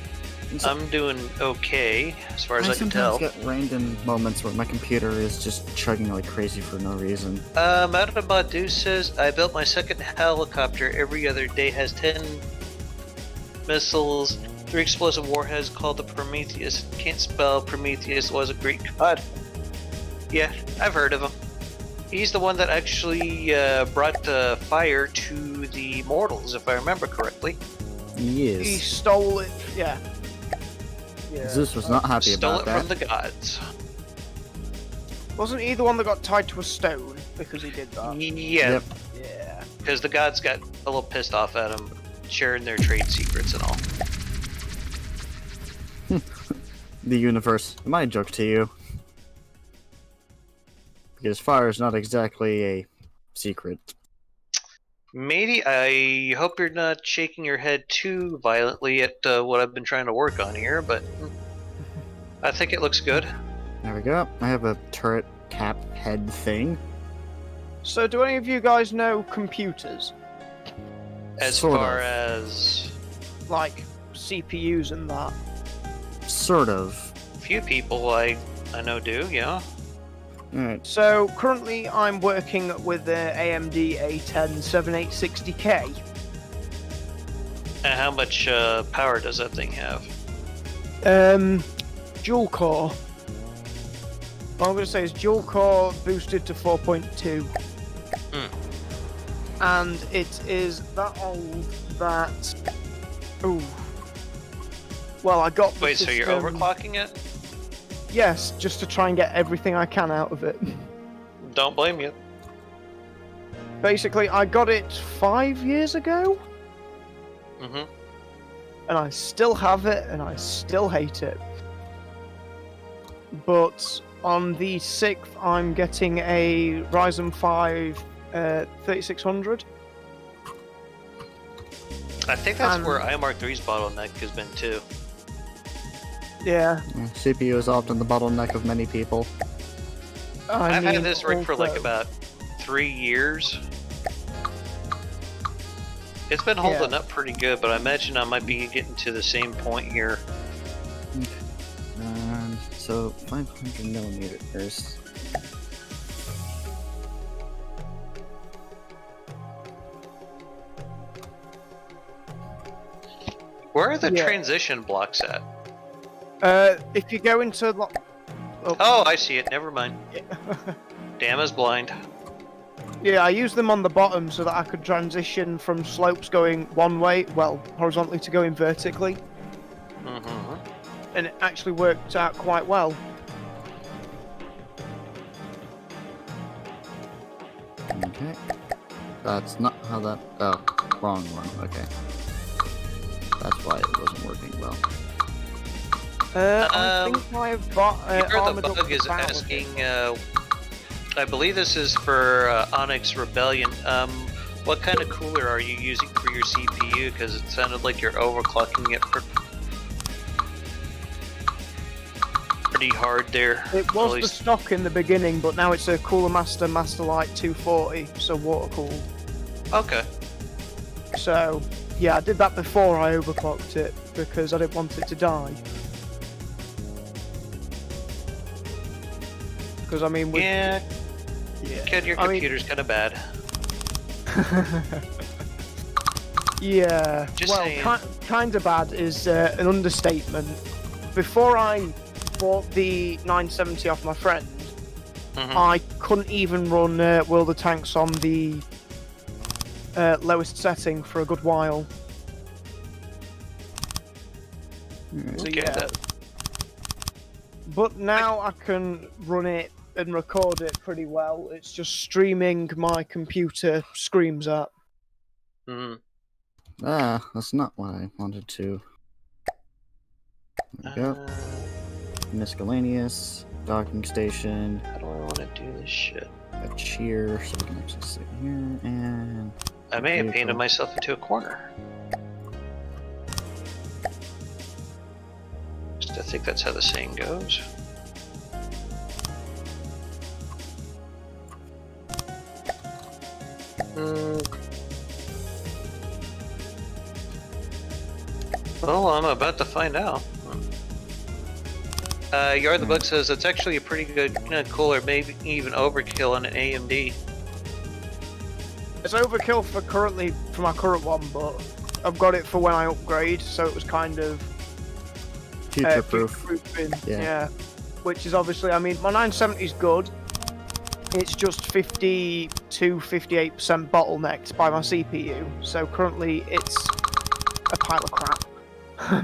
doing okay as far as I can tell. sometimes get random moments where my computer is just chugging like crazy for no reason. Madabadu says, I built my second helicopter every other day, has 10 missiles, 3 explosive warheads called the Prometheus. Can't spell Prometheus, was a Greek god. Yeah, I've heard of him. He's the one that actually brought fire to the mortals, if I remember correctly. He is. He stole it. Yeah. Zeus was not happy Stole about it that. from the gods. Wasn't he the one that got tied to a stone because he did that? Yeah, Yep. Yeah. because the gods got a little pissed off at him, sharing their trade secrets and all. The universe. My joke to you. Because fire is not exactly a secret. Matey, I hope you're not shaking your head too violently at what I've been trying to work on here, but I think it looks good. There we go. I have a turret cap head thing. So, do any of you guys know computers? As Sort far of. as Like CPUs and that? Sort of. few people I know do, yeah. Alright. So, currently I'm working with the AMD A10 7860K. And how much power does that thing have? Dual core. What I'm going to say is dual core boosted to 4.2. And it is that old that. Ooh. Well, I got. The Wait, so you're system- overclocking it? Yes, just to try and get everything I can out of it. Don't blame you. Basically, I got it 5 years ago, Mm-hmm. and I still have it, and I still hate it. But on the 6th, I'm getting a Ryzen 5 3600. I think that's And- where iMark3's bottleneck has been too. Yeah, Yeah, CPU is often the bottleneck of many people. I've had this rig for like also- about 3 years. It's been holding up pretty good, but I imagine I might be getting to the same point here. So 500 millimeters. Where are the Yeah. transition blocks at? If you go into Oh, I see it. Never mind. Dama's blind. Yeah, I use them on the bottom so that I could transition from slopes going one way, well, horizontally to going vertically, Mm-hmm. and it actually worked out quite well. Okay. That's not how that. Oh, wrong one. Okay. That's why it wasn't working well. I think I've got Here the armored up bug is bow asking, again. I believe this is for Onyx Rebellion. What kind of cooler are you using for your CPU? Because it sounded like you're overclocking it pretty hard there. It At was the least- stock in the beginning, but now it's a Cooler Master Masterlight 240, so water cooled. Okay. So, yeah, I did that before I overclocked it because I didn't want it to die. Because I mean, with, Yeah, kid, your I mean- computer's kind of bad. yeah. Just well, saying. kind of bad is an understatement. Before I bought the 970 off my friend, Mhm. I couldn't even run World of Tanks on the lowest setting for a good while. Alright. So Okay, yeah. that- But now I can run it and record it pretty well. It's just streaming my computer screams at. Mhm. Ah, that's not what I wanted to. There we go. miscellaneous, docking station, How do I want to do this shit? a cheer, so we can actually sit here, and I may have painted vehicle. myself into a corner. I think that's how the saying goes. Well, I'm about to find out. Yard the Book says it's actually a pretty good cooler, maybe even overkill on an AMD. It's overkill for my current one, but I've got it for when I upgrade, so it was kind of future-proof. future-proofing, Yeah. yeah. Which is obviously, I mean, my 970 is good. It's just 50-58% bottlenecked by my CPU, so currently it's a pile of crap,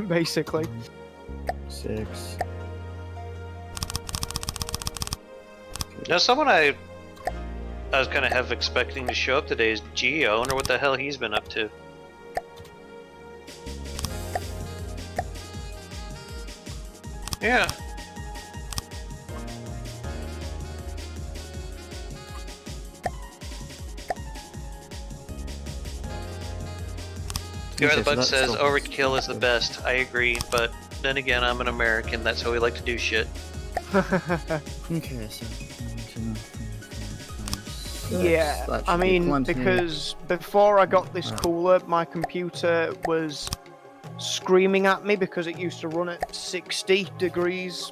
basically. 6. Now, someone I was kind of half expecting to show up today is Geo. I wonder what the hell he's been up to. Yeah. The Okay, so Bug that's says still- overkill is the best. I agree, but then again, I'm an American. That's how we like to do shit. Okay, so 1, 2, 3, 4, 5, 6. Yeah, That I should be mean, plenty. because before I got this cooler, my computer was screaming at me because it used to run at 60 degrees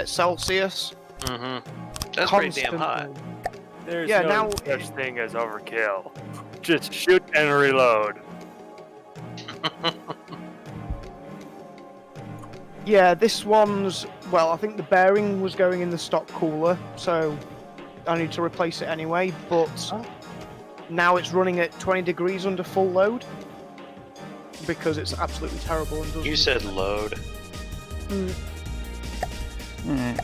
Celsius. Mm-hmm. That's pretty damn hot. constantly. There's Yeah, no now such thing as overkill. Just shoot and reload. Yeah, this one's, well, I think the bearing was going in the stock cooler, so I need to replace it anyway, but now it's running at 20 degrees under full load because it's absolutely terrible and doesn't... You said load. Alright,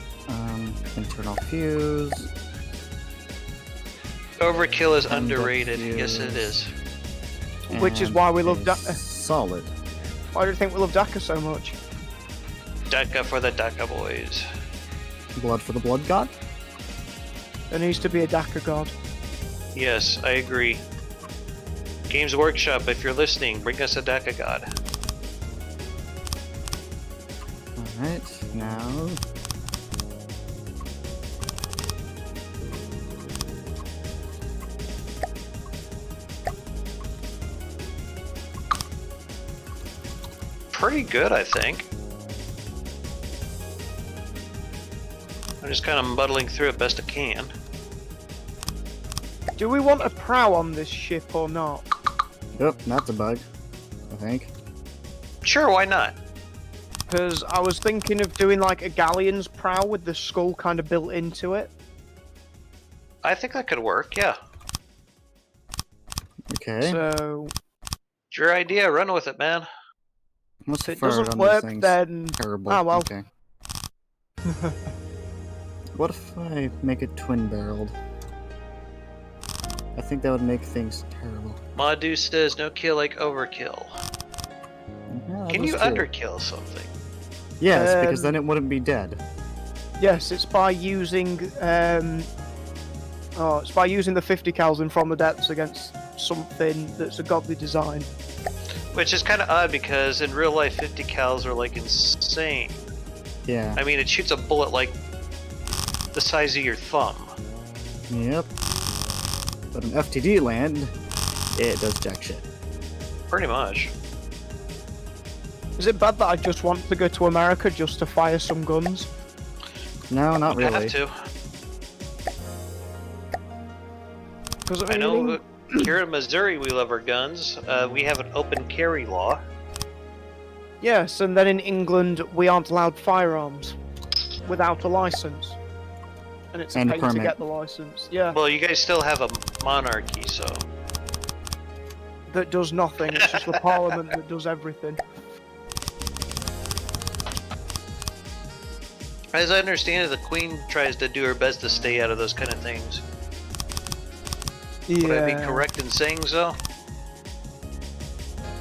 internal fuse. Overkill is And underrated. the Yes, it is. Which is and why we love a Daka. Solid. Why do you think we love Daka so much? Daka for the Daka boys. Blood for the blood god? There needs to be a Daka god. Yes, I agree. Games Workshop, if you're listening, bring us a Daka god. Alright, now. Pretty good, I think. I'm just kind of muddling through it best I can. Do we want a prow on this ship or not? Yep, that's a bug, I think. Sure, why not? Because I was thinking of doing like a galleon's prow with the skull kind of built into it. I think that could work, yeah. Okay. So It's your idea, run with it, man. What's if the it fur doesn't on work, these things? then Terrible. Ah, well. Okay. What if I make it twin-barreled? I think that would make things terrible. Madu says no kill like overkill. Yeah, Can that's you true. underkill something? Yes, because Um, then it wouldn't be dead. yes, it's by using it's by using the 50 cals in From the Depths against something that's a godly design. Which is kind of odd because in real life 50 cals are like insane. Yeah. I mean, it shoots a bullet like the size of your thumb. Yep. But in FTD land, it does jack shit. Pretty much. Is it bad that I just want to go to America just to fire some guns? No, not You really. have to. Because I know here in Missouri we love our guns. We have an open carry law. Yes, and then in England we aren't allowed firearms without a license, and it's a And a pain to permit. get the license. Yeah, Well, you guys still have a monarchy, so... that does nothing. It's just the Parliament that does everything. As I understand it, the Queen tries to do her best to stay out of those kind of things. Would I be correct in saying so?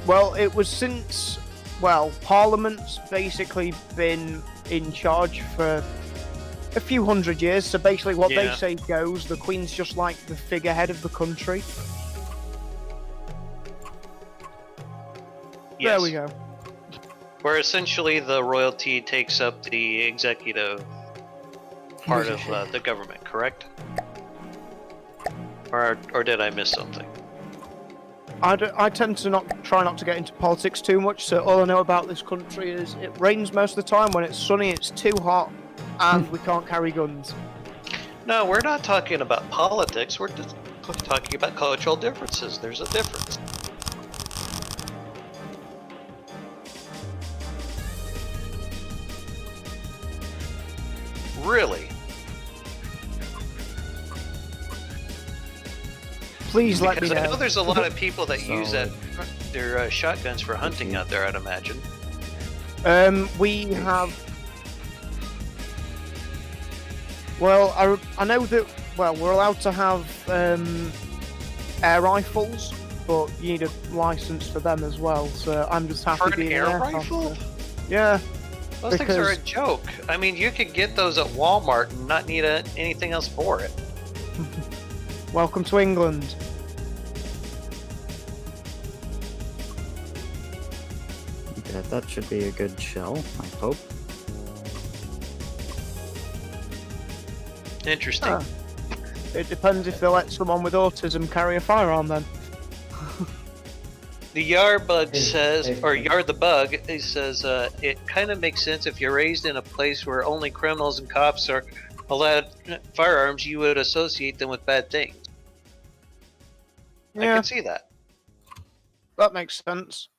Well, it was since, well, Parliament's basically been in charge for a few hundred years. So basically, what they Yeah. say goes. The Queen's just like the figurehead of the country. Yes. There we go. Where essentially the royalty takes up the executive part of the government, correct? Or did I miss something? I tend to try not to get into politics too much, so all I know about this country is it rains most of the time. When it's sunny, it's too hot, and we can't carry guns. No, we're not talking about politics. We're just talking about cultural differences. There's a difference. Really? Please let me Because I know know. there's a lot of people that use So- their shotguns for hunting out there, I'd imagine. We have. Well, I know that. Well, we're allowed to have air rifles, but you need a license for them as well. So I'm just happy For an being air an rifle? officer. Yeah. Those things are a Because- joke. I mean, you could get those at Walmart and not need anything else for it. Welcome to England. Yeah, that should be a good shell, I hope. Interesting. Ah. It depends if they let someone with autism carry a firearm then. The Yar bug says, hey, or hey. Yar the bug, he says, it kind of makes sense if you're raised in a place where only criminals and cops are allowed firearms, you would associate them with bad things. I Yeah, can see that. that makes sense.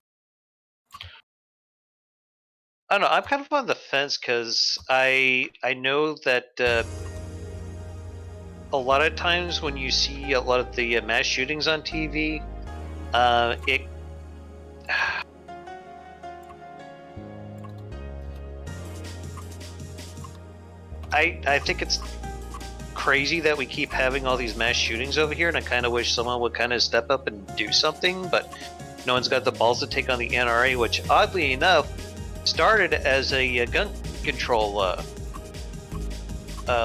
I don't know. I'm kind of on the fence because I know that a lot of times when you see a lot of the mass shootings on TV, it I think it's crazy that we keep having all these mass shootings over here, and I kind of wish someone would kind of step up and do something, but no one's got the balls to take on the NRA, which oddly enough started as a gun control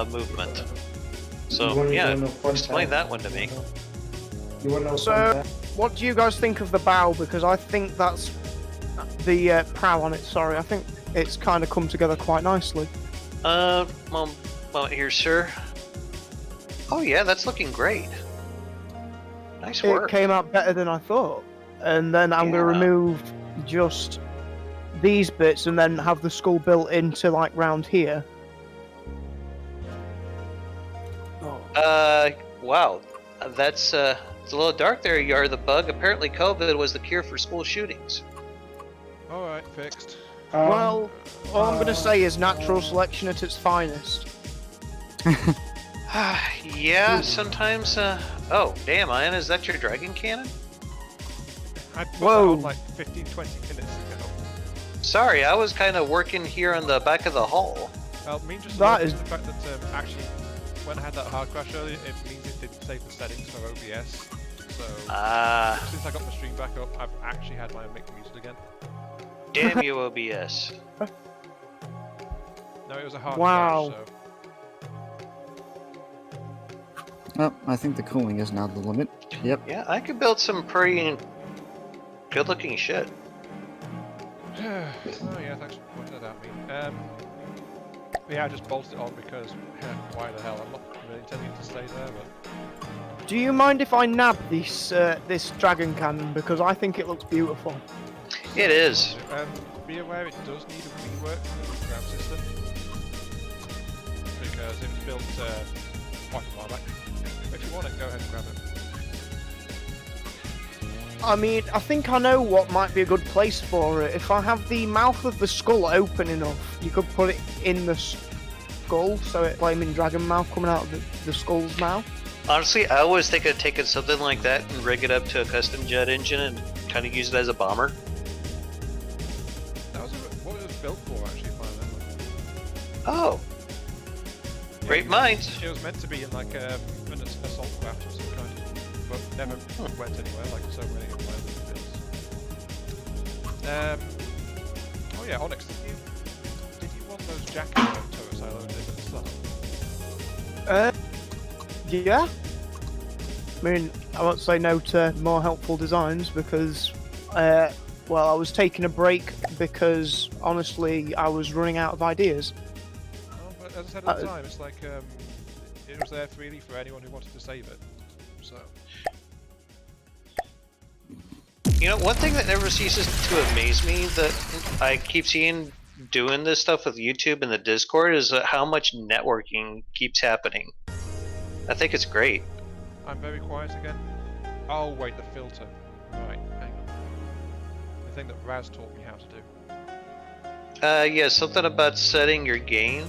movement. So yeah, explain that one to me. You want to know So- fun fact? What do you guys think of the bow? Because I think that's the prow on it. Sorry, I think it's kind of come together quite nicely. Moment here, sir. Oh yeah, that's looking great. Nice It work. came out better than I thought. And then I'm going to Yeah. remove just these bits and then have the skull built into like round here. Wow. That's it's a little dark there, Yar the bug. Apparently COVID was the cure for school shootings. Alright, fixed. Well, all I'm going to say is natural selection at its finest. Yeah, sometimes oh, damn, Ian, is that your dragon cannon? I put Whoa. that on like 15-20 minutes ago. Sorry, I was kind of working here on the back of the hall. Well, me just That noticed is- the fact that actually, when I had that hard crash earlier, it means it didn't save the settings for OBS. So, since I got my stream back up, I've actually had my mic muted again. Damn you, OBS. No, it was a hard Wow. crash, so... Oh, I think the cooling is now the limit. Yep. Yeah, I could build some pretty good-looking shit. Oh yeah, thanks for pointing that out, me. Yeah, I just bolted it on because, why the hell, I'm not really intending to stay there, but... Do you mind if I nab this this dragon cannon? Because I think it looks beautiful. It is. Be aware it does need a rework for the ground system. Because it was built quite a while back. If you want it, go ahead and grab it. I mean, I think I know what might be a good place for it. If I have the mouth of the skull open enough, you could put it in the skull, so it flaming dragon mouth coming out of the skull's mouth. Honestly, I always think of taking something like that and rig it up to a custom jet engine and kind of use it as a bomber. That was what it was built for, actually, if I remember. Oh, Yeah, great minds. It was meant to be in like an assault craft of some kind, but never went anywhere, like so many of my other builds. Oh yeah, Onyx, did you want those jacket turrets I loaded at the start? Yeah. I mean, I won't say no to more helpful designs because, well, I was taking a break because honestly I was running out of ideas. Oh, but as I said at the time, it's like it was there freely for anyone who wanted to save it. So. You know, one thing that never ceases to amaze me that I keep seeing doing this stuff with YouTube and the Discord is how much networking keeps happening. I think it's great. I'm very quiet again. Oh wait, the filter. Right, hang on. The thing that Raz taught me how to do. Yeah, something about setting your gain,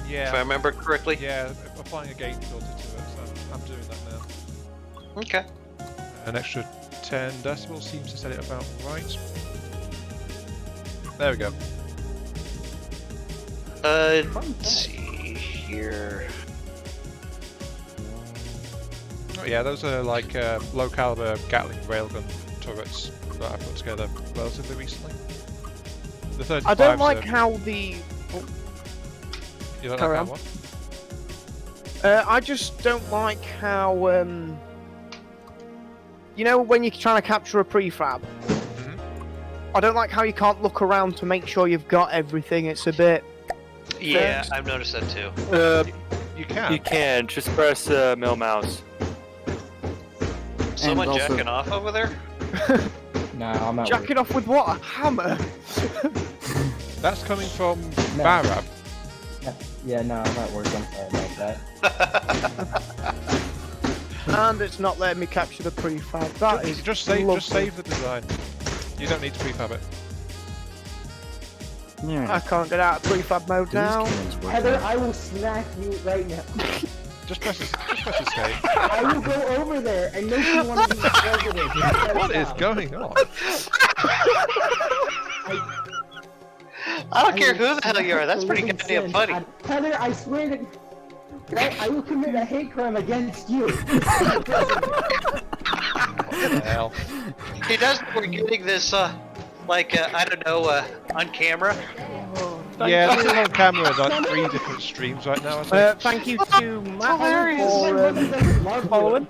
Yeah. if I remember correctly. Yeah, applying a gain filter to it, so I'm doing that now. Okay. An extra 10 decibels seems to set it about right. There we go. Let's see here. Oh yeah, those are like low caliber Gatling railgun turrets that I put together relatively recently. The 35s I don't like how the. You don't Carry like on. how what? I just don't like how you know when you're trying to capture a prefab. I don't like how you can't look around to make sure you've got everything. It's a bit. Yeah, I've noticed that too. You can. You can just press middle mouse. Someone also- jacking off over there? No, I'm not. Jack it off with what? A hammer? That's coming from No. Barab. Yeah, no, I'm at work. I'm sorry about that. And it's not letting me capture the prefab. That is Just save lovely. the design. You don't need to prefab it. I Yeah. can't get out of prefab mode now. Heather, I will smack you right now. Just press escape. I will go over there and make you one of these presidents. What is going on? I don't care who the hell you are, that's pretty goddamn funny. Heather, I swear to... Right, I will commit a hate crime against you. What the hell? He does, we're getting this, like, I don't know, on camera. Yeah, this is on camera on 3 different streams right now, I think. Thank you to Matt hilarious. for following.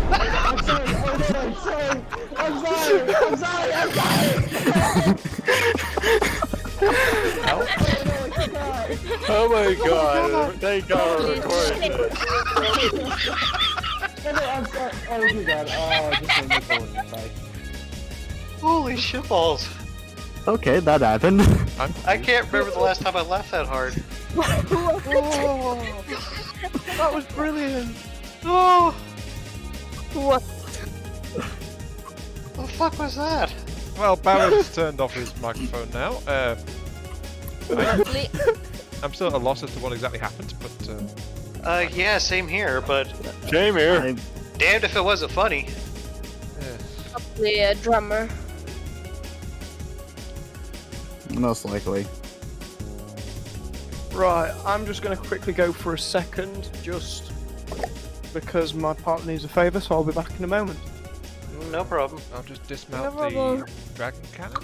I'm sorry, oh no, I'm sorry. I'm sorry. Oh my god! Thank God we're recording this. I'm sorry. Oh my god. Oh, I just made me go inside. Holy shitballs. Okay, that happened. I can't remember the last time I laughed that hard. Oh, that was brilliant. Oh, What? the fuck was that? Well, Barrett's turned off his microphone now. I'm still at a loss as to what exactly happened, but... Yeah, same here, but Same here. damned if it wasn't funny. The drummer. Most likely. Right, I'm just going to quickly go for a second, just because my partner needs a favour, so I'll be back in a moment. No problem. I'll just dismount No the problem. dragon cannon.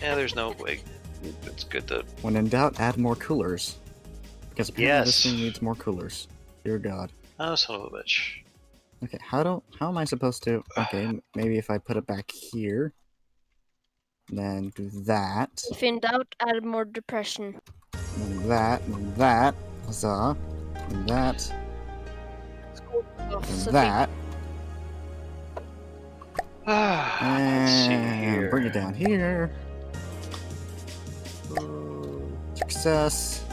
Yeah, there's no way. It's good to... When in doubt, add more coolers. Because apparently this Yes. thing needs more coolers. Dear God. Oh, son of a bitch. Okay, how am I supposed to... Okay, maybe if I put it back here. Then do that. If in doubt, add more depression. And that. And that. Huzzah. And that. And that. Let's see And here. bring it down here. Success.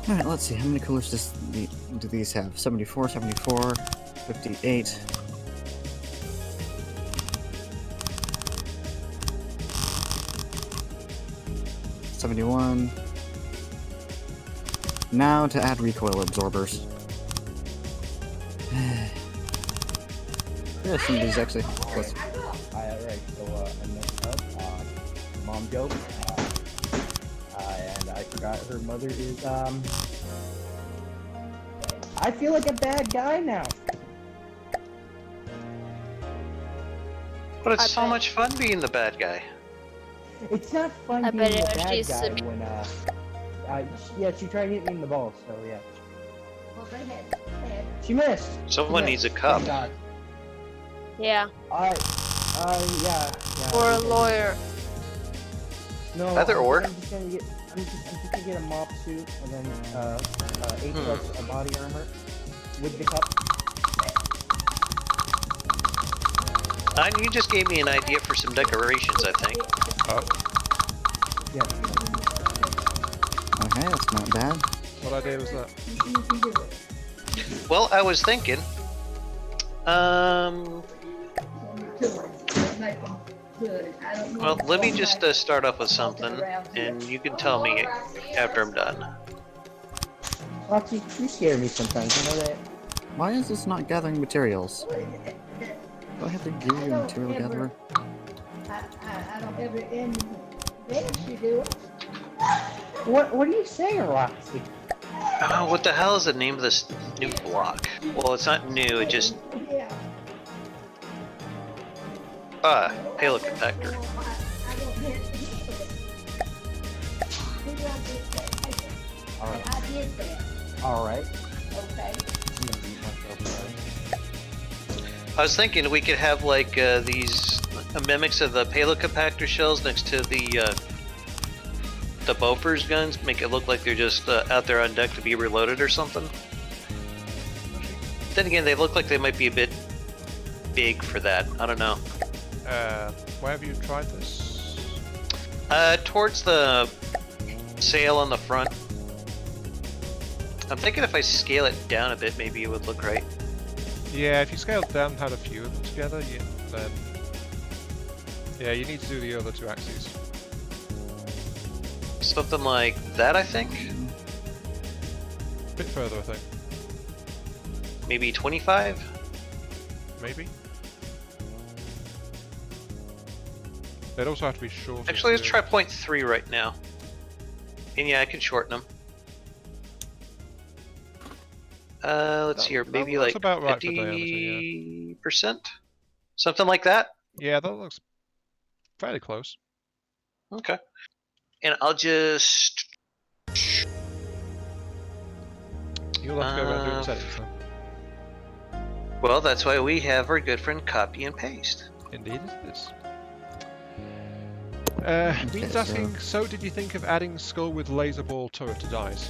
Alright, let's see. How many coolers do these have? 74, 74, 58. $71. Now to add recoil absorbers. Yeah, some of these actually. Let's, Alright, so I messed up. Mom joke. And I forgot her mother is, I feel like a bad guy now. But it's I so bet. much fun being the bad guy. It's not fun I being bet the bad she's guy some- when yeah, she tried hitting me in the balls, so yeah. She missed. Someone She needs a missed. cup. Thank God. Yeah. Alright. Yeah. Or a okay. lawyer. No. Either or. I'm just gonna get a mop suit and then 8 plus a body armor with the cup. You just gave me an idea for some decorations, I think. Oh, Yeah. Okay, that's not bad. what idea was that? Well, I was thinking, well, let me just start off with something, and you can tell me after I'm done. Roxy, you scare me sometimes, you know that? Why is this not gathering materials? Do I have to give you a material gatherer? I don't ever end. Yes, you do. What are you saying, Roxy? Oh, what the hell is the name of this new block? Well, it's not new, it just... Yeah. Payload compactor. I don't get Alright. I did that, Alright. okay? I was thinking we could have like these mimics of the payload compactor shells next to the Bofors guns, make it look like they're just out there on deck to be reloaded or something. Then again, they look like they might be a bit big for that. I don't know. Where have you tried this? Towards the sail on the front. I'm thinking if I scale it down a bit, maybe it would look right. Yeah, if you scaled down and had a few of them together, then... Yeah, you need to do the other 2 axes. Something like that, I think. A bit further, I think. Maybe 25? Maybe? They'd also have to be short. Actually, let's try 0.3 right now. And yeah, I can shorten them. Let's see here, maybe that's like about right for diameter, yeah. 50%? Something like that? Yeah, that looks fairly close. Okay. And I'll just... You'll have to go around doing settings then. Well, that's why we have our good friend copy and paste. Indeed it is. Bean's so- asking, so did you think of adding skull with laser ball turret to dice?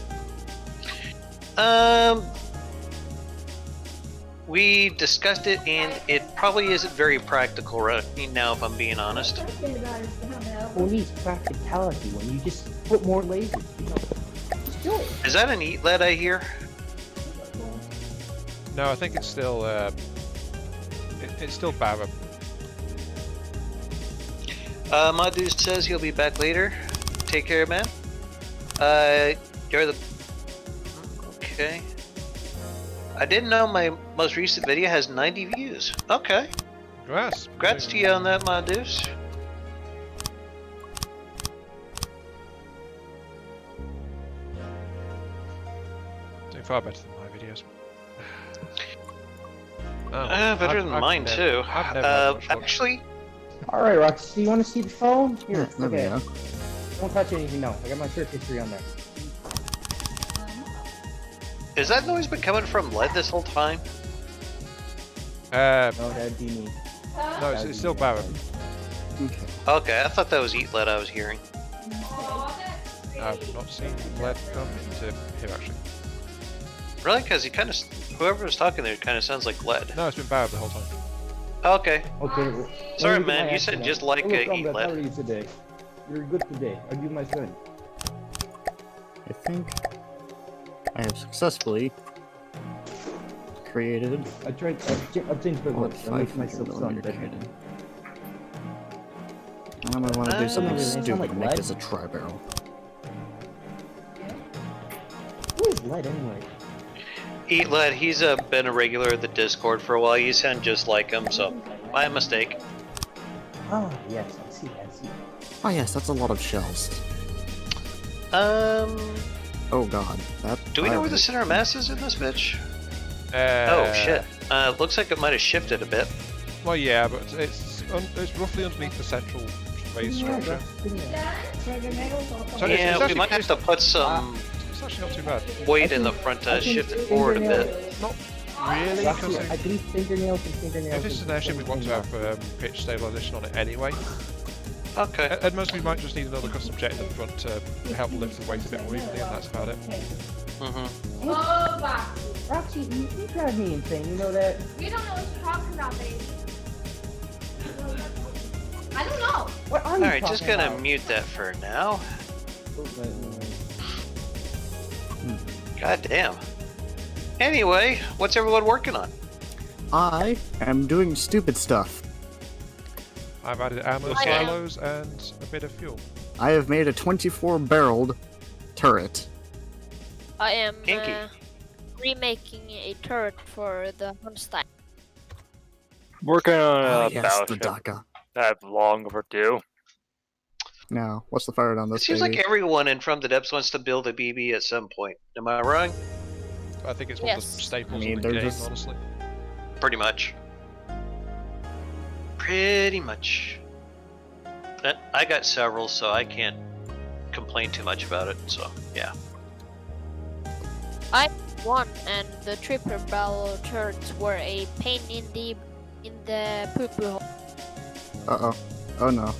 We discussed it, and it probably isn't very practical right now, if I'm being honest. Thinking about it, how now. Who needs practicality when you just put more lasers? You know, just do it. Is that an eat lead I hear? No, I think it's still it's still Barra. My dude says he'll be back later. Take care, man. You're the... Okay. I didn't know my most recent video has 90 views. Okay. Congrats. Congrats to you on that, my dudes. Doing far better than my videos. Oh, Better I've- than I've mine, never- too. I've never had much luck. Actually, Alright, Roxy, so you want to see the phone? Here, Yeah, there we okay. go. Don't touch anything, no. I got my search history on there. has that noise been coming from lead this whole time? No, No, that'd be me. it's still Barra. Okay. Okay, I thought that was eat lead I was hearing. I've not seen lead come into here actually. Really? Because he kind of... Whoever was talking there kind of sounds like lead. No, it's been Barra the whole time. Okay. Okay. Well, Sorry, look at man, my you said accident. just like Oh, look, eat comrade, lead. How are you today? You're good today. Are you my friend? I think I have successfully created I've changed my what, looks. I make 500 myself sound millimeter better. cannon. I might want to do something Doesn't it sound stupid like and make lead? this a tri-barrel. Who is lead anyway? Eat lead, he's been a regular at the Discord for a while. You sound just like him, so my mistake. Ah, yes, I see. Oh yes, that's a lot of shells. Oh god, that. Do we know where the I- center of mass is in this bitch? Oh shit. Looks like it might have shifted a bit. Well, yeah, but it's roughly underneath the central base structure. So Yeah, it's we actually, might have to put some it's actually not too bad. weight in the front to shift it forward a bit. Not really, because I believe fingernails and fingernails. if this is an airship, we want to have pitch stabilization on it anyway. Okay. At most, we might just need another custom jet in the front to help lift the weight a bit more evenly, and that's about it. Mm-hmm. Roxy, you drive me insane, you know that? You don't know what you're talking about, baby. I don't know. What are you Alright, just talking gonna about? mute that for now. God damn. Anyway, what's everyone working on? I am doing stupid stuff. I've added ammo I am. silos and a bit of fuel. I have made a 24-barreled turret. I am Kinky. remaking a turret for the Hunstein. Working on Oh, a yes, the battleship DACA. that long overdue. Now, what's the fire on It this seems baby? like everyone in From the Depths wants to build a BB at some point. Am I wrong? I think it's one of the Yes. staples I mean, of the they're game, just- honestly. Pretty much. Pretty much. I got several, so I can't complain too much about it, so yeah. One and the triple barrel turrets were a pain in the poo poo hole. Uh-oh. Oh no.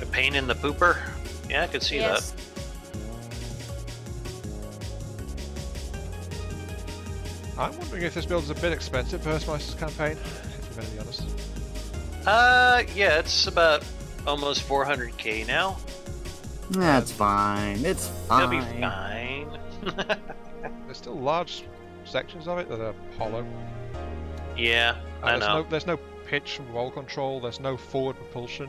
A pain in the pooper? Yeah, I could see Yes. I'm wondering if this build is a bit expensive for Hurstmeister's campaign, if I'm going to be honest. that. Yeah, it's about almost 400k now. That's fine. It's It'll fine. be fine. There's still large sections of it that are hollow. Yeah, I know. There's no pitch from roll control, there's no forward propulsion.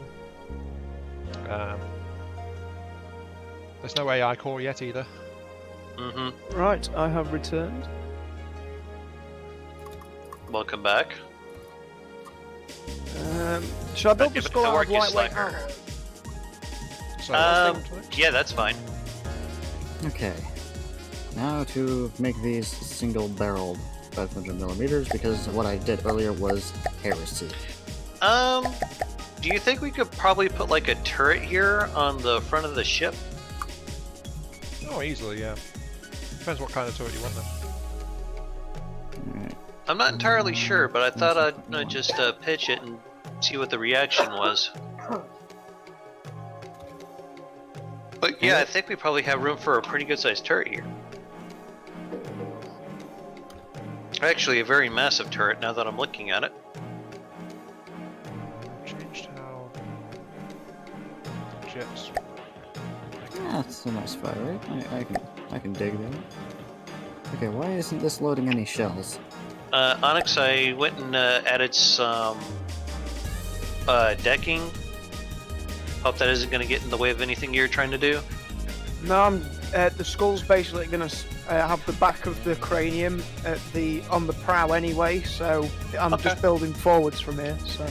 There's no AI core yet either. Mm-hmm. Right, I have returned. Welcome back. Should I build Give the it skull to out work, of you lightweight slacker. armor? So let's take it. Yeah, that's fine. Okay. Now to make these single-barreled 500 millimeters, because what I did earlier was heresy. Do you think we could probably put like a turret here on the front of the ship? Oh, easily, yeah. Depends what kind of turret you want then. Alright. I'm not entirely sure, but I thought I'd just pitch it and see what the reaction was. But yeah, I think we probably have room for a pretty good sized turret here. Actually, a very massive turret now that I'm looking at it. Changed how the jets. That's a nice fire rate. I can dig that. Okay, why isn't this loading any shells? Onyx, I went and added some decking. Hope that isn't going to get in the way of anything you're trying to do. No, the skull's basically going to have the back of the cranium on the prow anyway, so I'm Okay. just building forwards from here. So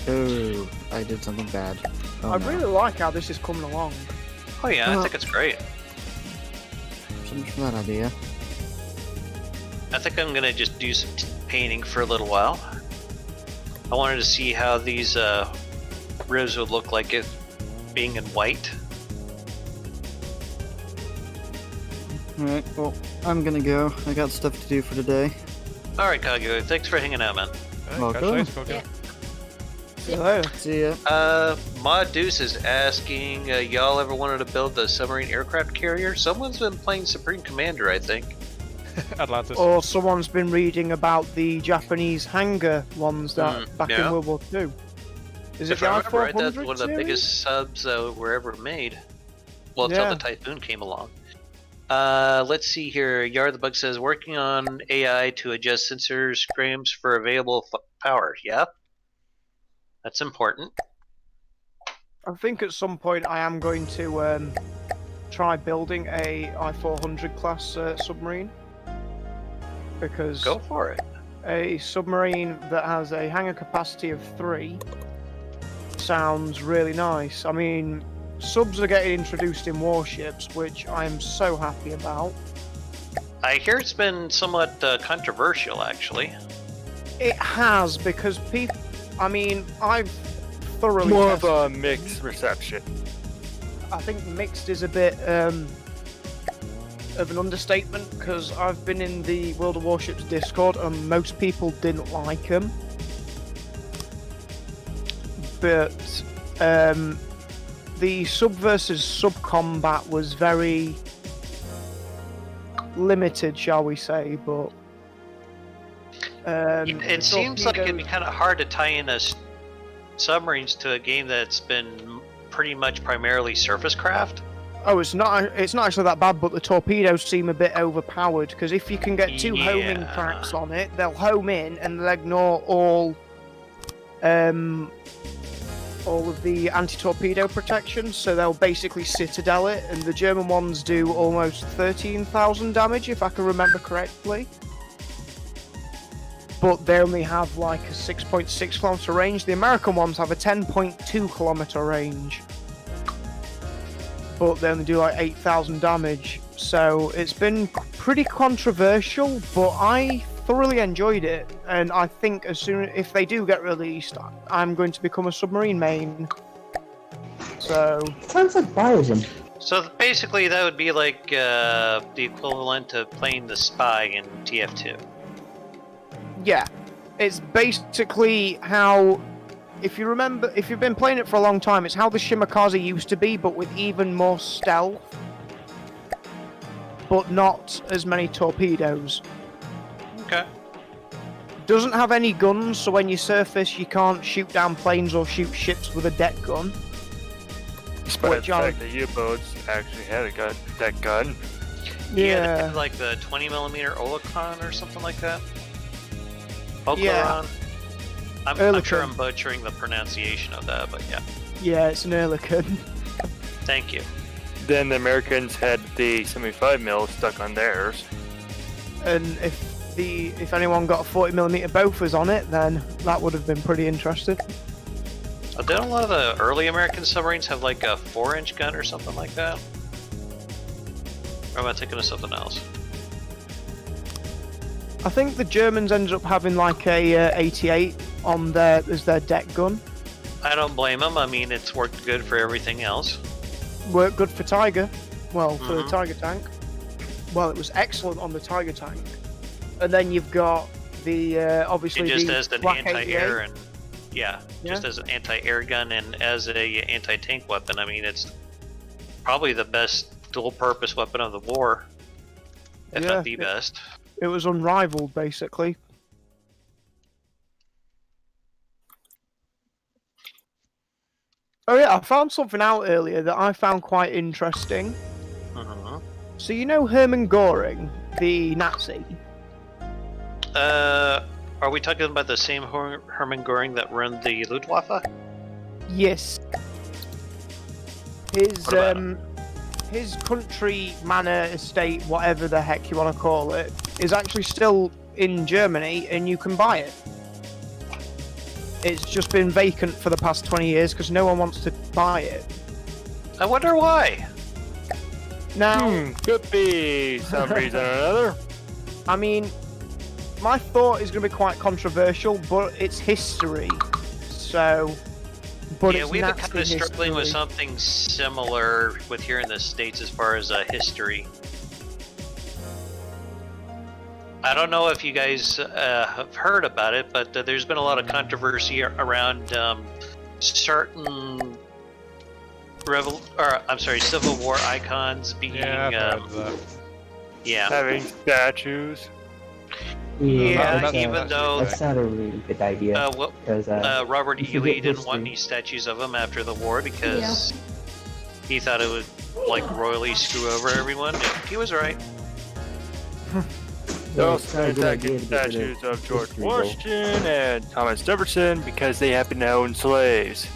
Oh, I did something bad. Oh, I no. really like how this is coming along. Oh yeah, I Well- think it's great. So much for that idea. I think I'm gonna just do some painting for a little while. I wanted to see how these ribs would look like if being in white. Alright, well, I'm gonna go. I got stuff to do for today. Alright, Kaguya, thanks for hanging out, man. Welcome. Catch you later, Coco. Yeah. So there. See ya. Mod Deuce is asking, y'all ever wanted to build a submarine aircraft carrier? Someone's been playing Supreme Commander, I think. Atlantis. Or someone's been reading about the Japanese hangar ones that back yeah. in World War II. Is it If the I remember right, that's I-400 one of the series? biggest subs that were ever made. Well, until Yeah. the Typhoon came along. Let's see here. Yard the Bug says, working on AI to adjust sensor frames for available power. Yeah. That's important. I think at some point I am going to try building a I-400 class submarine. Because Go for it. a submarine that has a hangar capacity of 3 sounds really nice. I mean, subs are getting introduced in warships, which I'm so happy about. I hear it's been somewhat controversial, actually. It has, because people. I mean, I've thoroughly. More of a mixed reception. I think mixed is a bit of an understatement, because I've been in the World of Warships Discord and most people didn't like them. But the sub versus sub combat was very limited, shall we say, but it seems like it'd be kind of hard to tie in submarines to a game that's been pretty much primarily surface craft. Oh, it's not actually that bad, but the torpedoes seem a bit overpowered, because if you can get two homing cracks on it, they'll home in and they'll ignore all of the anti-torpedo protection, so they'll basically citadel it, and the German ones do almost 13,000 damage, if I can remember correctly. But they only have like a 6.6 kilometer range. The American ones have a 10.2 kilometer range, but they only do like 8,000 damage. So it's been pretty controversial, but I thoroughly enjoyed it, and I think if they do get released, I'm going to become a submarine main. So sounds like Biosm. So basically, that would be like the equivalent of playing the spy in TF2. Yeah, it's basically how, if you remember, if you've been playing it for a long time, it's how the Shimakaze used to be, but with even more stealth, but not as many torpedoes. Okay. Doesn't have any guns, so when you surface, you can't shoot down planes or shoot ships with a deck gun. Despite the fact that U-boats actually had a deck gun. Yeah, they had like the 20mm Olicon or something like that. Ocaron. Yeah. I'm sure I'm butchering the pronunciation of that, but yeah. Yeah, it's an Oerlikon. Thank you. Then the Americans had the 75mm stuck on theirs. And if anyone got a 40mm Bofors on it, then that would have been pretty interesting. Didn't a lot of the early American submarines have like a 4-inch gun or something like that? Or am I thinking of something else? I think the Germans ended up having like a 88 on as their deck gun. I don't blame them. I mean, it's worked good for everything else. Worked good for Tiger. Well, for the Tiger tank. Well, it was excellent on the Tiger tank. And then you've got the obviously just the as an Black anti-air 88. and just as an anti-air gun and as a anti-tank weapon. I mean, it's probably the best dual-purpose weapon of the war, if not the best. It was unrivaled, basically. Oh yeah, I found something out earlier that I found quite interesting. So you know Hermann Göring, the Nazi? Are we talking about the same Hermann Göring that ran the Luftwaffe? Yes. His country, manor, estate, whatever the heck you want to call it, is actually still in Germany, and you can buy it. It's just been vacant for the past 20 years because no one wants to buy it. I wonder why. Now, could be some reason or another. I mean, my thought is going to be quite controversial, but it's history. So, but yeah, it's we've been Nazi kind of struggling with history. something similar with here in the States as far as history. I don't know if you guys have heard about it, but there's been a lot of controversy around certain Civil War icons being having statues. Yeah, even though that's not a really good idea. Because Robert you E. forget Lee didn't history. want any statues of him after the war because he thought it would like royally screw over everyone. And he was right. They Yeah, also it's not a good tried to idea get to get rid statues of George history, though. Washington and Thomas Jefferson because they happen to own slaves.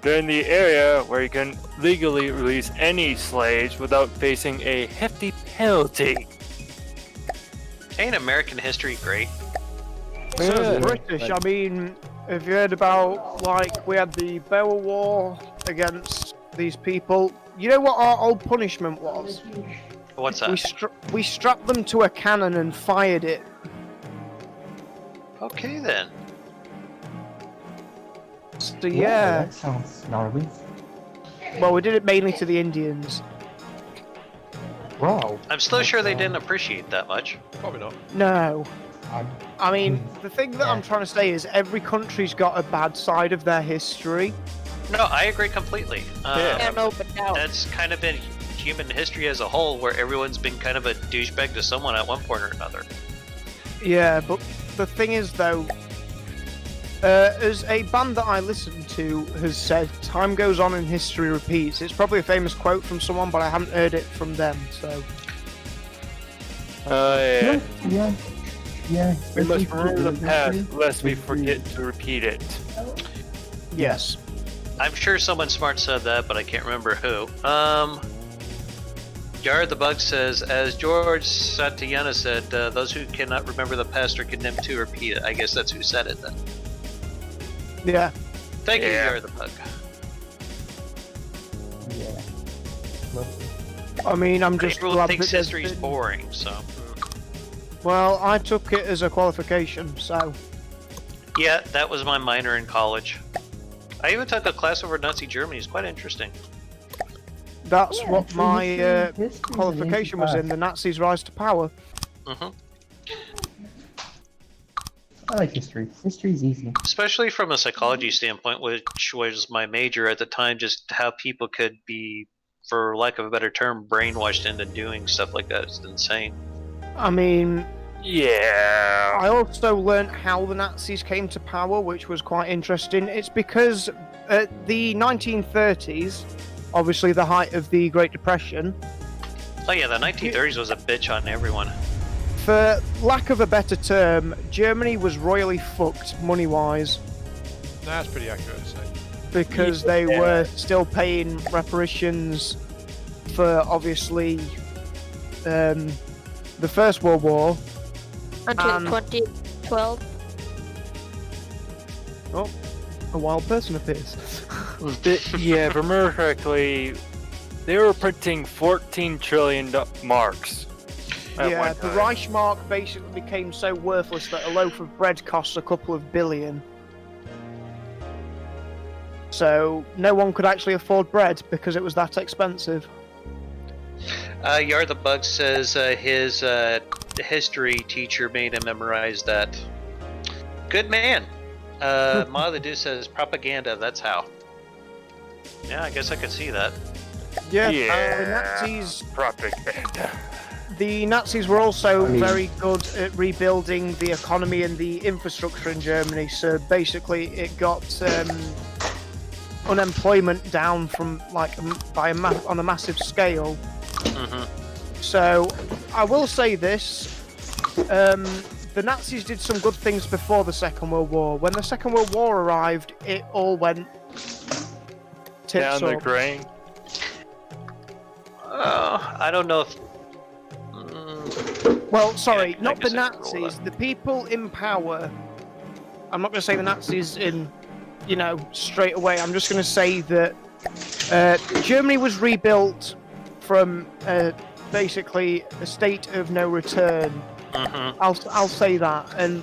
They're in the area where you can legally release any slaves without facing a hefty penalty. Ain't American history great? So it's British. I mean, have you heard about, like, we had the Boer War against these people? You know what our old punishment was? What's that? We strapped them to a cannon and fired it. Okay then. So yeah. That sounds gnarly. Well, we did it mainly to the Indians. Bro. I'm still sure they didn't appreciate that much. Probably not. No. I mean, Hmm. the thing that I'm trying to say is every country's got a bad side of their history. No, I agree completely. Yeah, no, but now. That's kind of been human history as a whole, where everyone's been kind of a douchebag to someone at one point or another. Yeah, but the thing is, though, as a band that I listen to has said, time goes on and history repeats. It's probably a famous quote from someone, but I haven't heard it from them, so... Yeah. Yeah. We must especially remember the past, history. lest we forget to repeat it. Yes. I'm sure someone smart said that, but I can't remember who. Jared the Bug says, as George Santayana said, those who cannot remember the past are condemned to repeat it. I guess that's who said it then. Yeah. Thank you, Yeah. Jared the Bug. Yeah. Lovely. I mean, I'm just People glad think that there's history's been- boring, so... Well, I took it as a qualification, so... Yeah, that was my minor in college. I even took a class over Nazi Germany. It's quite interesting. That's Yeah, what actually, my history is an easy qualification was in, class. the Nazis' rise to power. hmm I like history. History's easy. Especially from a psychology standpoint, which was my major at the time, just how people could be, for lack of a better term, brainwashed into doing stuff like that. It's insane. I mean, Yeah. I also learnt how the Nazis came to power, which was quite interesting. It's because at the 1930s, obviously the height of the Great Depression, Oh yeah, the 1930s was a bitch on everyone. for lack of a better term, Germany was royally fucked money-wise Nah, that's pretty accurate to say. because they were still paying reparations for, obviously, the First World War. Until 2012. Oh, a wild person appears. Yeah, if I remember correctly, they were printing 14 trillion marks. At Yeah, one the time. Reichsmark basically became so worthless that a loaf of bread costs a couple of billion. So no one could actually afford bread because it was that expensive. Yar the Bug says his history teacher made him memorize that. Good man. Ma the Dude says propaganda, that's how. Yeah, I guess I could see that. Yeah, Yeah. Propaganda. the Nazis were also I mean- very good at rebuilding the economy and the infrastructure in Germany. So basically, it got unemployment down from on a massive scale. hmm So I will say this: the Nazis did some good things before the Second World War. When the Second World War arrived, it all went tips Down the up. drain. I don't know if... Well, sorry, Yeah, I not the guess I could roll Nazis. The people in power. I'm not going to say the Nazis in, straight away. I'm just going to say that Germany was rebuilt from basically a state of no return. Mhm. I'll say that, and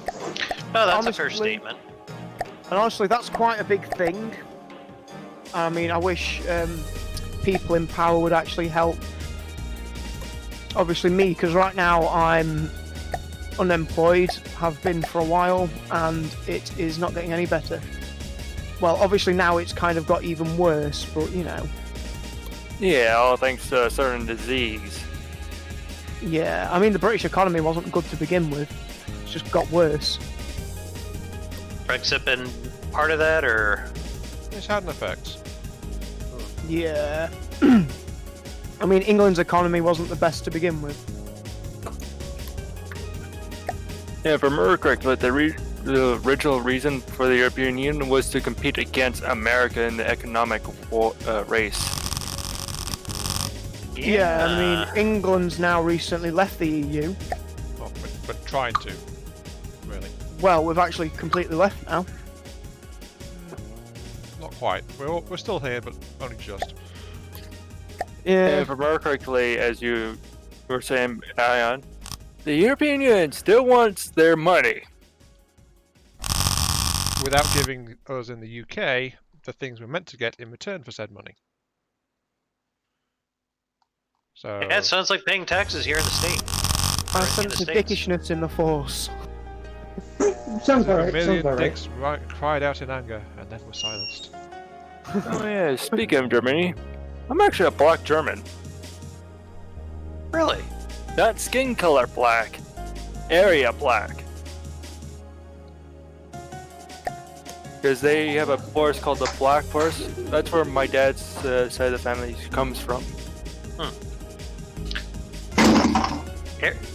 No, that's a fair honestly- statement. honestly, that's quite a big thing. I mean, I wish people in power would actually help. Obviously me, because right now I'm unemployed, have been for a while, and it is not getting any better. Well, obviously now it's kind of got even worse, but Yeah, all thanks to a certain disease. yeah. I mean, the British economy wasn't good to begin with. It's just got worse. Brexit been part of that, or... It's had an effect. Yeah. I mean, England's economy wasn't the best to begin with. Yeah, if I remember correctly, the original reason for the European Union was to compete against America in the economic race. Yeah, I mean, England's now recently left the EU. Well, we're trying to. Really. Well, we've actually completely left now. Not quite. We're still here, but only just. Yeah, Yeah, if I remember correctly, as you we're saying, Ion, the European Union still wants their money. Without giving us in the UK the things we're meant to get in return for said money. So Yeah, it sounds like paying taxes here in the state. I Or in sense the a States. dickishness in the force. Sounds a alright, million sounds alright. dicks cried out in anger and then were silenced. Oh yeah, speaking of Germany, I'm actually a black German. Really? Not skin color black, area black. Because they have a forest called the Black Forest. That's where my dad's side of the family comes from.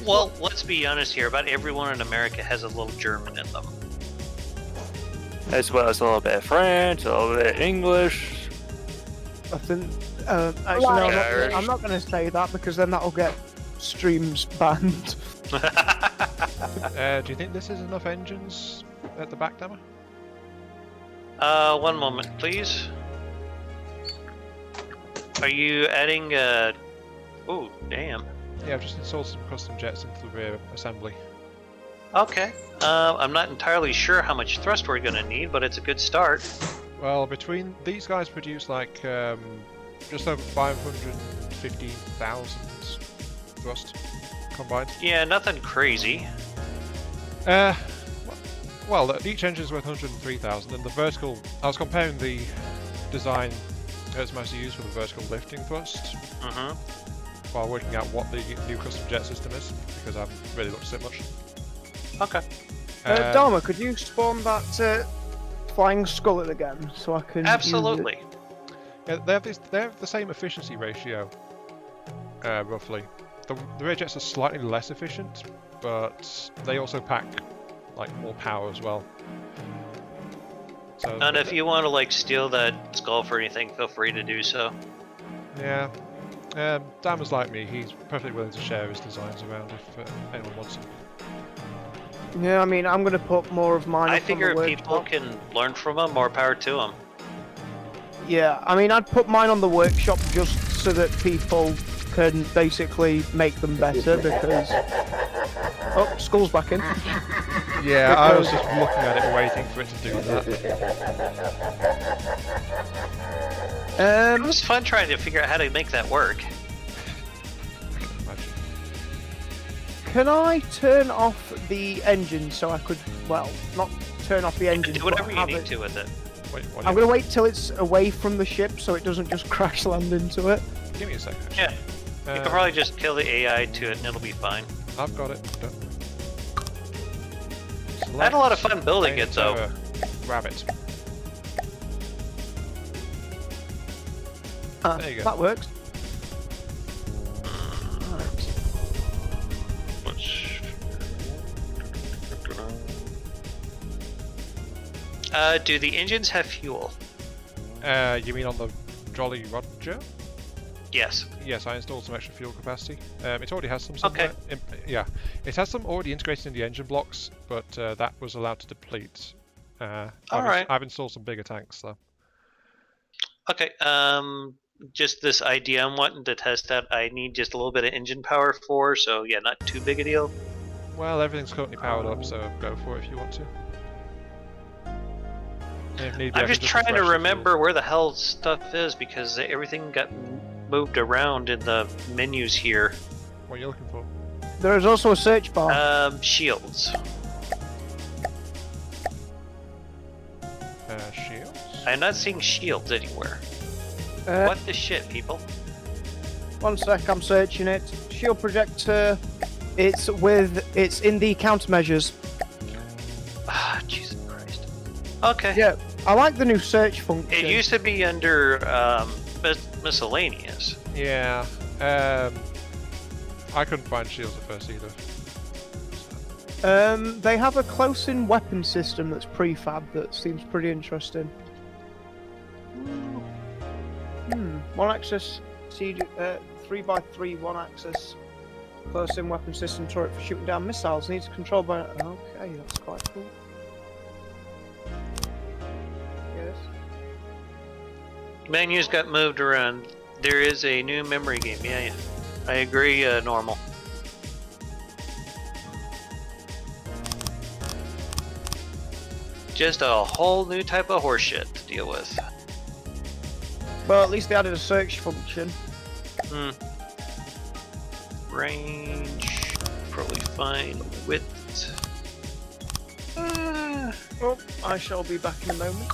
Well, let's be honest here. About everyone in America has a little German in them. As well as a little bit of French, a little bit of English. I think. Actually, no, I'm not going to say that because then that'll get streams banned. Do you think this is enough engines at the back, Dama? One moment, please. Are you adding, Oh, damn. Yeah, I've just installed some custom jets into the rear assembly. Okay. I'm not entirely sure how much thrust we're gonna need, but it's a good start. Well, between these guys produce like just over 550,000 thrust combined. Yeah, nothing crazy. Well, each engine's worth 103,000, and the vertical. I was comparing the design it's mostly used for the vertical lifting thrust. Mm-hmm. While working out what the new custom jet system is, because I haven't really looked at it much. Okay. Dama, could you spawn that flying skull again so I can? Absolutely. Yeah, they have the same efficiency ratio, roughly. The rear jets are slightly less efficient, but they also pack like more power as well. So And if you want to like steal that skull for anything, feel free to do so. Yeah. Dama's like me, he's perfectly willing to share his designs around if anyone wants them. Yeah, I mean, I'm going to put more of mine. I up on figure the if people workshop. can learn from them, more power to them. Yeah, I mean, I'd put mine on the workshop just so that people can basically make them better because. Oh, skull's back in. Yeah, I was just looking at it, waiting for it to do that. It was fun trying to figure out how to make that work. Can I turn off the engine so I could, well, not turn off the engine, Do whatever but you have need it. to with it. Wait, what I'm going to wait till it's away from the ship so it doesn't just crash land into it. Give me a second. Yeah. You can probably just kill the AI to it and it'll be fine. I've got it. Done. I had a lot of fun building it though. Rabbit. There you go. That works. Do the engines have fuel? You mean on the Jolly Roger? Yes. Yes, I installed some extra fuel capacity. It already has some somewhere. Okay. Yeah, it has some already integrated in the engine blocks, but that was allowed to deplete. Alright. I've installed some bigger tanks though. Okay, just this idea I'm wanting to test that I need just a little bit of engine power for, so yeah, not too big a deal. Well, everything's currently powered up, so go for it if you want to. If need be, I I'm can just trying to refresh the remember where the hell stuff is because everything got moved around in the menus here. fuel. What are you looking for? There is also a search bar. Shields. Shields? I'm not seeing shields anywhere. What the shit, people? One sec, I'm searching it. Shield projector. It's in the countermeasures. Ah, Jesus Christ. Okay. Yeah, I like the new search function. It used to be under miscellaneous. Yeah. I couldn't find shields at first either. They have a close-in weapon system that's prefab that seems pretty interesting. One axis, 3x3, one axis. Close-in weapon system turret for shooting down missiles. Needs control by. Okay, that's quite cool. Yes. Menus got moved around. There is a new memory game. Yeah, yeah. I agree, normal. Just a whole new type of horseshit to deal with. Well, at least they added a search function. Range, probably fine. Width. Oh, I shall be back in a moment.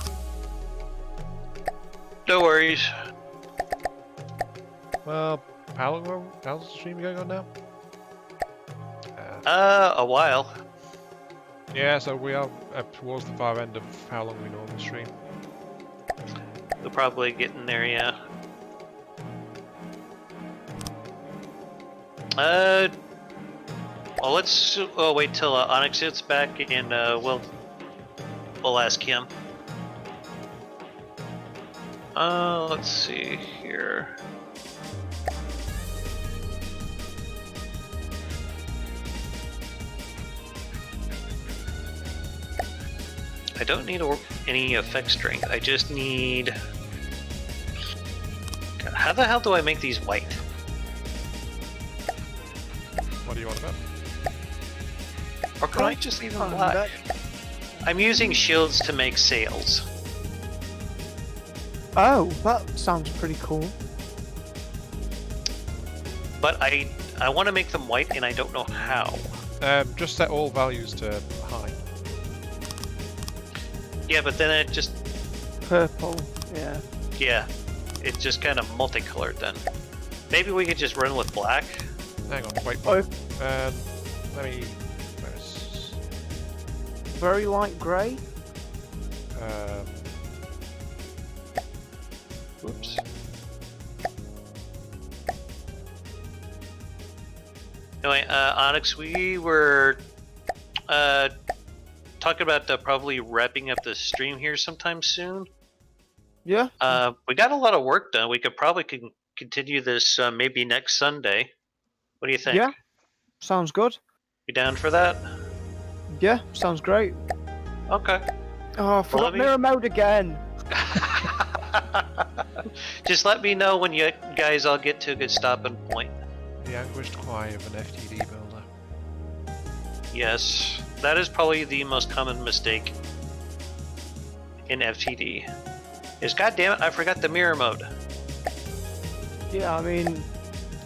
No worries. Well, how's the stream going on now? A while. Yeah, so we are towards the far end of how long we normally stream. We'll probably get in there, yeah. Well, let's wait till Onyx gets back, and we'll ask him. Let's see here. I don't need any effect strength. I just need. God, how the hell do I make these white? What do you want about? Or can I just leave them black? I'm using shields to make sails. Oh, that sounds pretty cool. But I want to make them white, and I don't know how. Just set all values to high. Yeah, but then it just... Purple, yeah. Yeah, it's just kind of multicolored then. Maybe we could just run with black? Hang on, wait. Oh. Let me... Where's... Very light grey. Whoops. Anyway, Onyx, we were talking about probably wrapping up the stream here sometime soon. Yeah. We got a lot of work done. We could probably continue this maybe next Sunday. What do you think? Yeah. Sounds good. You down for that? Yeah, sounds great. Okay. Oh, I forgot mirror mode again. Just let me know when you guys all get to a good stopping point. The anguished cry of an FTD builder. Yes, that is probably the most common mistake in FTD. Is goddammit, I forgot the mirror mode. Yeah, I mean,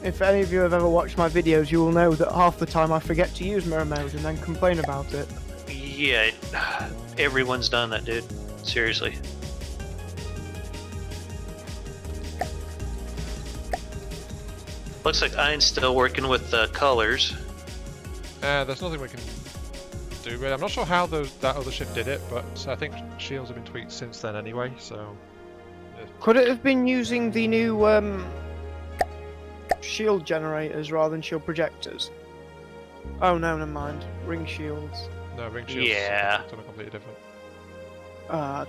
if any of you have ever watched my videos, you will know that half the time I forget to use mirror mode and then complain about it. Yeah, everyone's done that, dude. Seriously. Looks like Ian's still working with the colors. There's nothing we can do really. I'm not sure how that other ship did it, but I think shields have been tweaked since then anyway, so... Could it have been using the new shield generators rather than shield projectors? Oh no, never mind. Ring shields. No, ring shields Yeah. something completely different.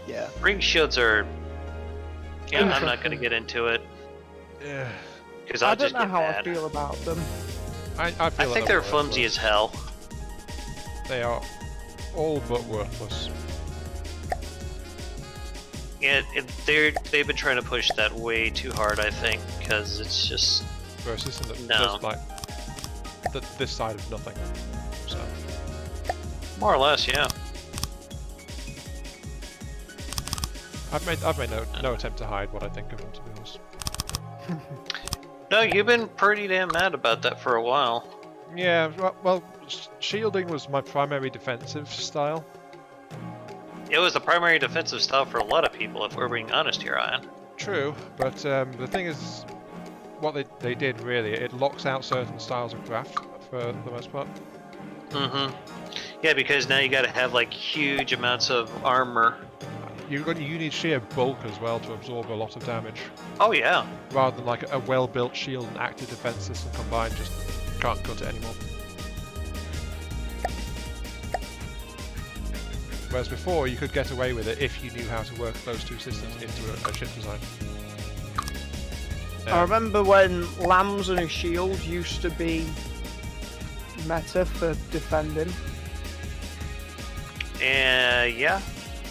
Yeah. Ring shields are... Yeah, I'm not going to get into it. Yeah. Because I don't know how I feel about them. I think they're flimsy as hell. They are all but worthless. Yeah, they've been trying to push that way too hard, I think, because it's just... For a system that No. does like this side of nothing. So More or less, yeah. I've made no attempt to hide what I think of them, to be honest. No, you've been pretty damn mad about that for a while. Yeah, well, shielding was my primary defensive style. It was the primary defensive style for a lot of people, if we're being honest here, Ian. True, but the thing is, what they did really, it locks out certain styles of craft for the most part. Mm-hmm. Yeah, because now you gotta have like huge amounts of armor. You need sheer bulk as well to absorb a lot of damage. Oh yeah. Rather than like a well-built shield and active defense system combined, just can't cut it anymore. Whereas before, you could get away with it if you knew how to work those two systems into a ship design. I remember when lambs and a shield used to be meta for defending. Yeah.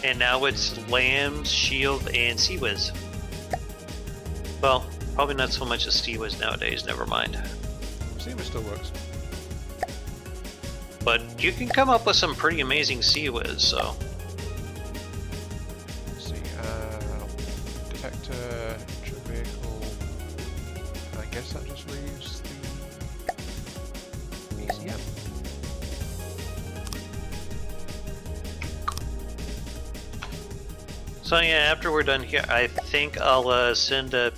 And now it's Lambs, Shield, and Sea Whiz. Well, probably not so much as Sea Whiz nowadays, never mind. Seamer still works. But you can come up with some pretty amazing sea whiz, so. Let's see, detector, intro vehicle. I guess that just leaves the ECM. So yeah, after we're done here, I think I'll send a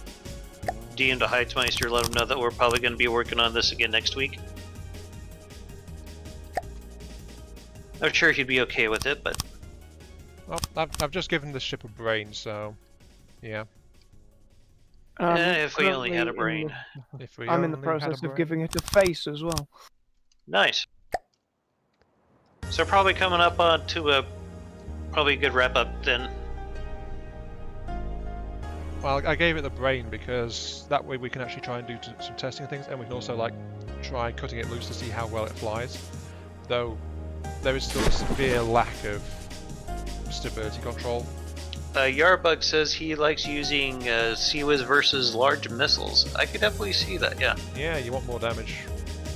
DM to Heitzmeister, let him know that we're probably going to be working on this again next week. I'm sure he'd be okay with it, but... Well, I've just given the ship a brain, so... Yeah. if we only had a currently brain. If we I'm in the only had a process of brain. giving it a face as well. Nice. So probably coming up on to a probably a good wrap up then. Well, I gave it the brain because that way we can actually try and do some testing of things, and we can also like try cutting it loose to see how well it flies. Though there is still a severe lack of stability control. Yarbug says he likes using Sea-Wiz versus large missiles. I could definitely see that, yeah. Yeah, you want more damage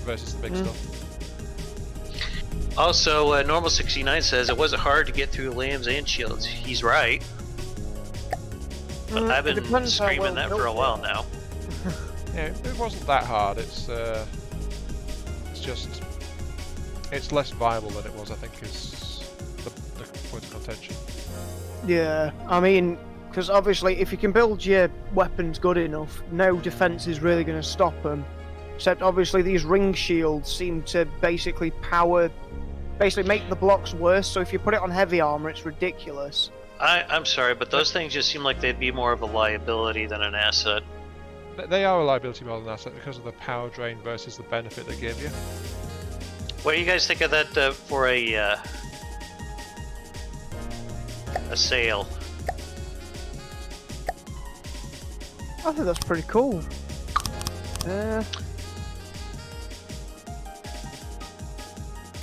versus the big stuff. Also, Normal 69 says it wasn't hard to get through lambs and shields. He's right. But I've It been depends how screaming well that built for a it while is. now. Yeah, it wasn't that hard. It's just it's less viable than it was. I think is the point of contention. Yeah, I mean, because obviously if you can build your weapons good enough, no defense is really going to stop them. Except obviously these ring shields seem to basically make the blocks worse, so if you put it on heavy armor, it's ridiculous. I'm sorry, but those things just seem like they'd be more of a liability than an asset. They are a liability rather than an asset because of the power drain versus the benefit they give you. What do you guys think of that for a sail? I think that's pretty cool.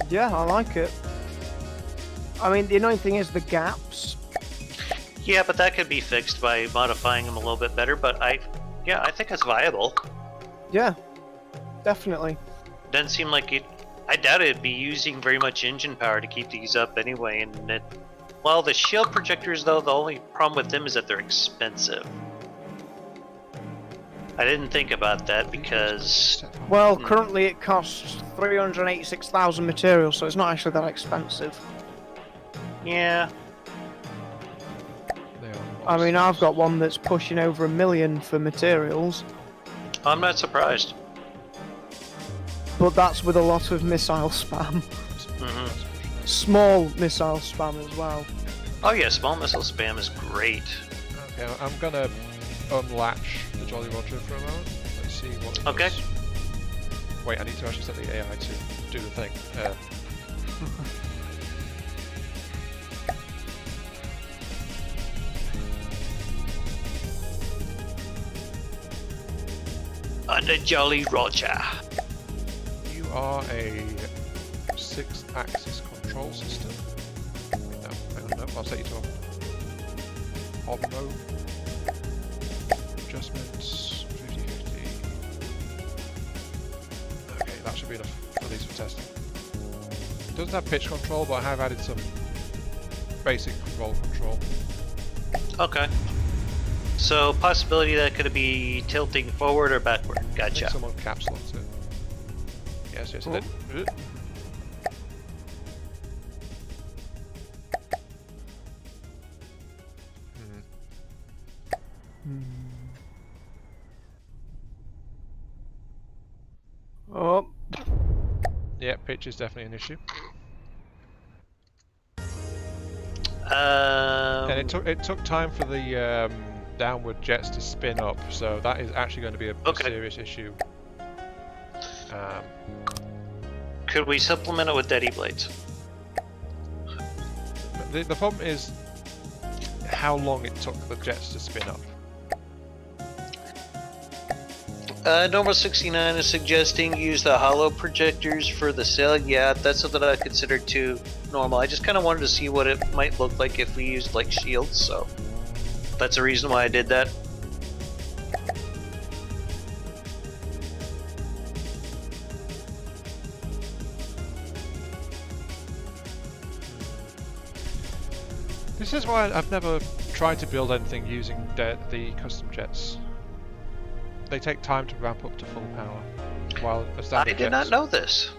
Yeah, I like it. I mean, the annoying thing is the gaps. Yeah, but that could be fixed by modifying them a little bit better, but I think it's viable. Yeah, definitely. Doesn't seem like it... I doubt it'd be using very much engine power to keep these up anyway, and it... Well, the shield projectors, though, the only problem with them is that they're expensive. I didn't think about that because... Well, currently it costs 386,000 materials, so it's not actually that expensive. Yeah. I mean, I've got one that's pushing over $1 million for materials, I'm not surprised. but that's with a lot of missile spam. Mm-hmm. Small missile spam as well. Oh yeah, small missile spam is great. Okay, I'm gonna unlatch the Jolly Roger for a moment. Let's see what it Okay. does. Wait, I need to actually set the AI to do the thing. Under Jolly Roger. You are a 6-axis control system. No, I'll set you to hobby mode. Adjustments, 50-50. Okay, that should be enough for these for testing. It doesn't have pitch control, but I have added some basic roll control. Okay. So, possibility that could be tilting forward or backward. I think Gotcha. someone capsule it. Yes, it did. Oh, Yeah, pitch is definitely an issue. And it took time for the downward jets to spin up, so that is actually going to be a serious issue. Could we supplement it with Daddy Blades? The problem is how long it took the jets to spin up. Normal 69 is suggesting use the hollow projectors for the sail. Yeah, that's something I consider too normal. I just kind of wanted to see what it might look like if we used like shields, so that's the reason why I did that. This is why I've never tried to build anything using the custom jets. They take time to ramp up to full power, while a standard I did not know this.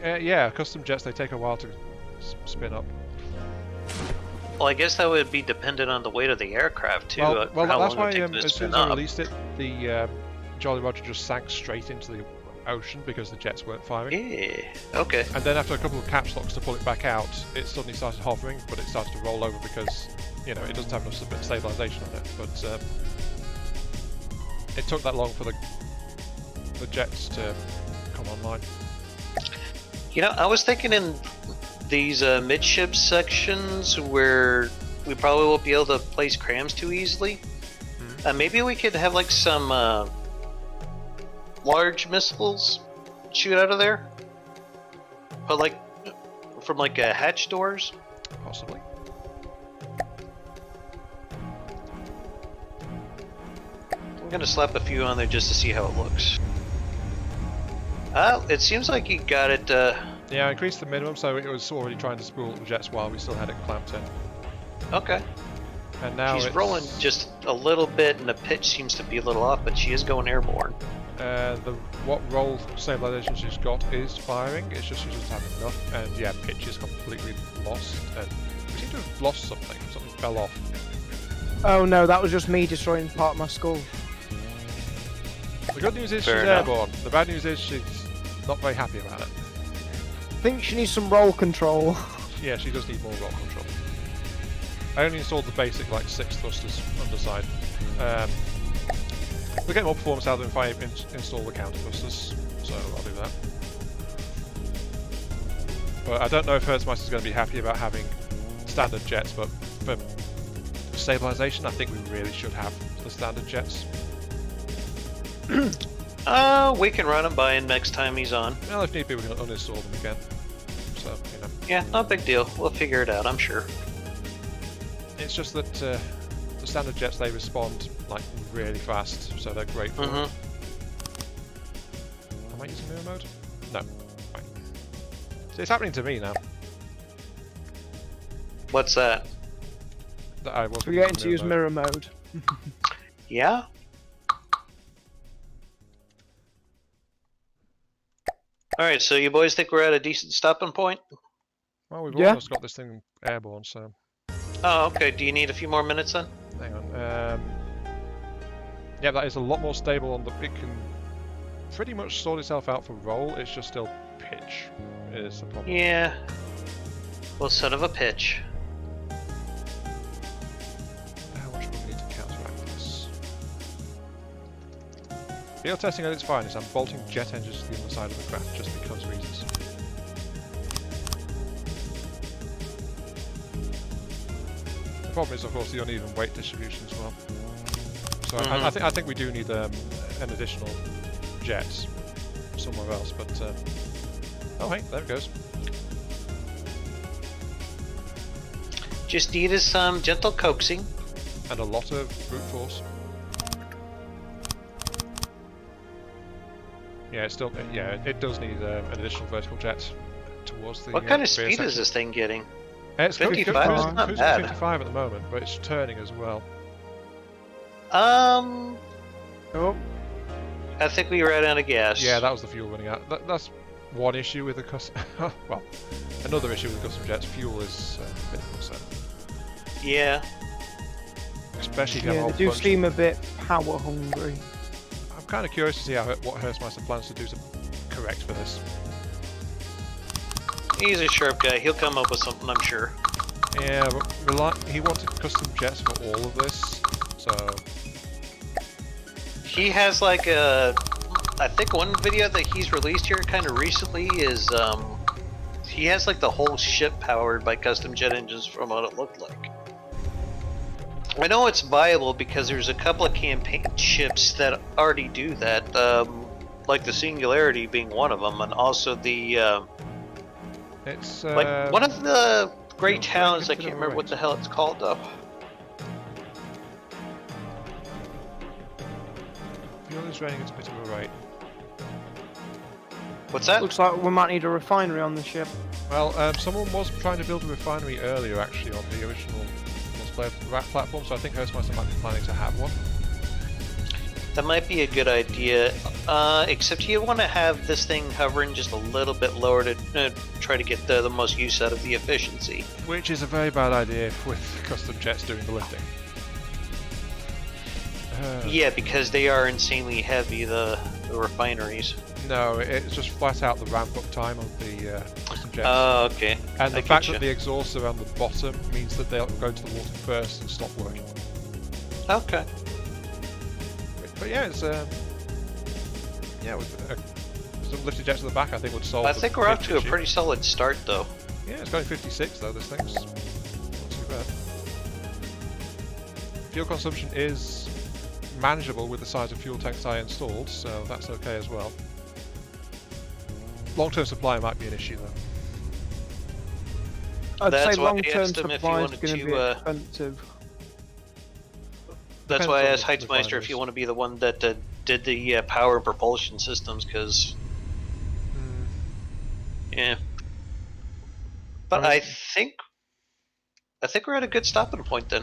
Yeah, custom jets, they take a while to spin up. Well, I guess that would be dependent on the weight of the aircraft too. Well, how that's long why it takes to as soon spin as I up. released it, the Jolly Roger just sank straight into the ocean because the jets weren't firing. Yeah. Okay. And then after a couple of caps locks to pull it back out, it suddenly started hovering, but it started to roll over because, you know, it doesn't have enough stabilization on it. But it took that long for the jets to come online. You know, I was thinking in these midship sections where we probably won't be able to place crams too easily. Maybe we could have like some large missiles shoot out of there, but like from like hatch doors. Possibly. I'm gonna slap a few on there just to see how it looks. It seems like you got it. Yeah, I increased the minimum, so it was already trying to spool the jets while we still had it clamped in. Okay. And now She's it's rolling just a little bit, and the pitch seems to be a little off, but she is going airborne. What roll stabilization she's got is firing. It's just she doesn't have enough, and yeah, pitch is completely lost. And we seem to have lost something. Something fell off. Oh no, that was just me destroying part of my skull. The good news is Fair she's enough. airborne. The bad news is she's not very happy about it. I think she needs some roll control. Yeah, she does need more roll control. I only installed the basic like 6 thrusters underside. We'll get more performance out of them if I install the counter thrusters, so I'll do that. But I don't know if Herzmeister is going to be happy about having standard jets, but for stabilization, I think we really should have the standard jets. We can run him by him next time he's on. Well, if need be, we can uninstall them again. So, you know. Yeah, not a big deal. We'll figure it out, I'm sure. It's just that the standard jets, they respond like really fast, so they're great for Am I using mirror mode? No. Right. So it's happening to me now. What's that? That I wasn't Forgetting using to use mirror mode. Yeah? Alright, so you boys think we're at a decent stopping point? Well, we've Yeah. almost got this thing airborne, so Oh, okay. Do you need a few more minutes then? hang on. Yeah, that is a lot more stable on the. It can pretty much sort itself out for roll. It's just still pitch is the problem. Yeah. Well, son of a pitch. How much will we need to counteract this? Field testing at its finest. I'm bolting jet engines to the underside of the craft just because reasons. The problem is, of course, the uneven weight distribution as well. So I think we do need an additional jet somewhere else. But oh, hey, there it goes. Just needed some gentle coaxing. And a lot of brute force. Yeah, it's still. Yeah, it does need an additional vertical jet towards the. What kind of rear speed is section. this thing getting? It's 55 is not cruising bad. 55 at the moment, but it's turning as well. Oh, I think we ran out of gas. Yeah, that was the fuel running out. That's one issue with the custom. Well, another issue with the custom jets. Fuel is a bit of a concern. Yeah. Especially if you yeah, have a they whole do bunch. seem a bit power hungry. I'm kind of curious to see what Herzmeister plans to do to correct for this. He's a sharp guy. He'll come up with something, I'm sure. Yeah, but he wanted custom jets for all of this, so He has like a... I think one video that he's released here kind of recently is... he has like the whole ship powered by custom jet engines from what it looked like. I know it's viable because there's a couple of campaign ships that already do that, like the Singularity being one of them, and also the it's like one of the great Fuel's towns. I draining can't to the remember what right. the hell it's called though. fuel is running at a bit of a rate. What's that? Looks like we might need a refinery on the ship. Well, someone was trying to build a refinery earlier, actually, on the original rack platform, so I think Hostmaster might be planning to have one. That might be a good idea. Except you want to have this thing hovering just a little bit lower to try to get the most use out of the efficiency. Which is a very bad idea with custom jets doing the lifting. Yeah, because they are insanely heavy, the refineries. No, it's just flat out the ramp up time of the custom jets. Oh, okay. And the I fact getcha. that the exhausts are on the bottom means that they'll go to the water first and stop working. Okay. But yeah, it's yeah, with some lifted jets at the back, I think would solve. I the think we're off pitch to a issue. pretty solid start, though. Yeah, it's going 56 though. This thing's not too bad. Fuel consumption is manageable with the size of fuel tanks I installed, so that's okay as well. Long-term supply might be an issue though. I'd That's say why I long-term asked him if he supply is wanted going to be to, expensive. That's Depends why I on asked the Heitzmeister if refineries. you want to be the one that did the power and propulsion systems, because yeah. But I think we're at a good stopping point then.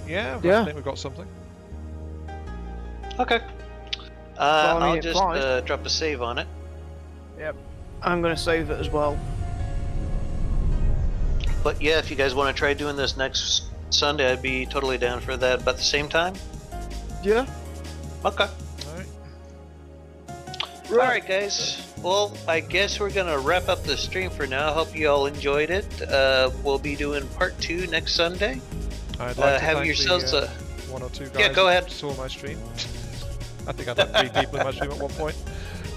Yeah, Yeah. I think we've got something. Okay. I mean, I'll it just flies. drop a save on it. Yep. I'm going to save it as well. But yeah, if you guys want to try doing this next Sunday, I'd be totally down for that. But at the same time, Yeah. okay. Alright. Alright guys, well I guess we're gonna wrap up the stream for now. Hope you all enjoyed it. We'll be doing part 2 next Sunday. I'd like to Have thank yourselves the, one or two guys yeah, go ahead. that saw my stream. I think I had like 3 people in my stream at one point.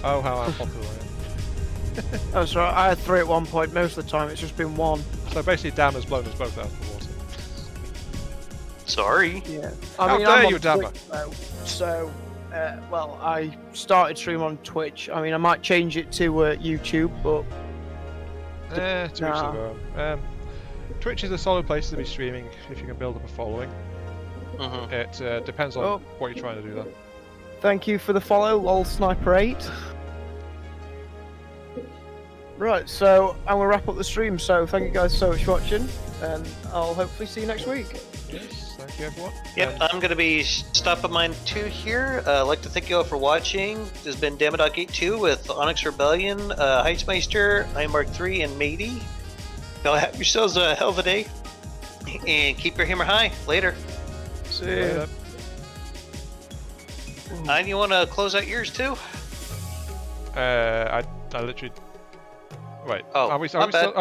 Oh, how unpopular I am. That's right. I had 3 at one point. Most of the time, it's just been 1. So basically, Dama's blown us both out of the water. Sorry. Yeah. How I'm dare on you, Dama? Twitch, though, so, well, I started stream on Twitch. I mean, I might change it to YouTube, but To each their own. Twitch is a solid place to be streaming if you can build up a following. Mm-hmm. It depends on Oh. what you're trying to do though. thank you for the follow, lol sniper 8. Right, so I'm gonna wrap up the stream. So thank you guys so much for watching, and I'll hopefully see you next week. Yes, thank you everyone. Yep, I'm going to be stopping mine too here. I'd like to thank you all for watching. This has been Dama.Gate2 with Onyx Rebellion, Heitzmeister, I'm Mark 3, and Matey. Y'all have yourselves a hell of a day, and keep your hammer high. Later. See Later. And you want to close out yours too? I literally. Wait. Oh, are we my bad. still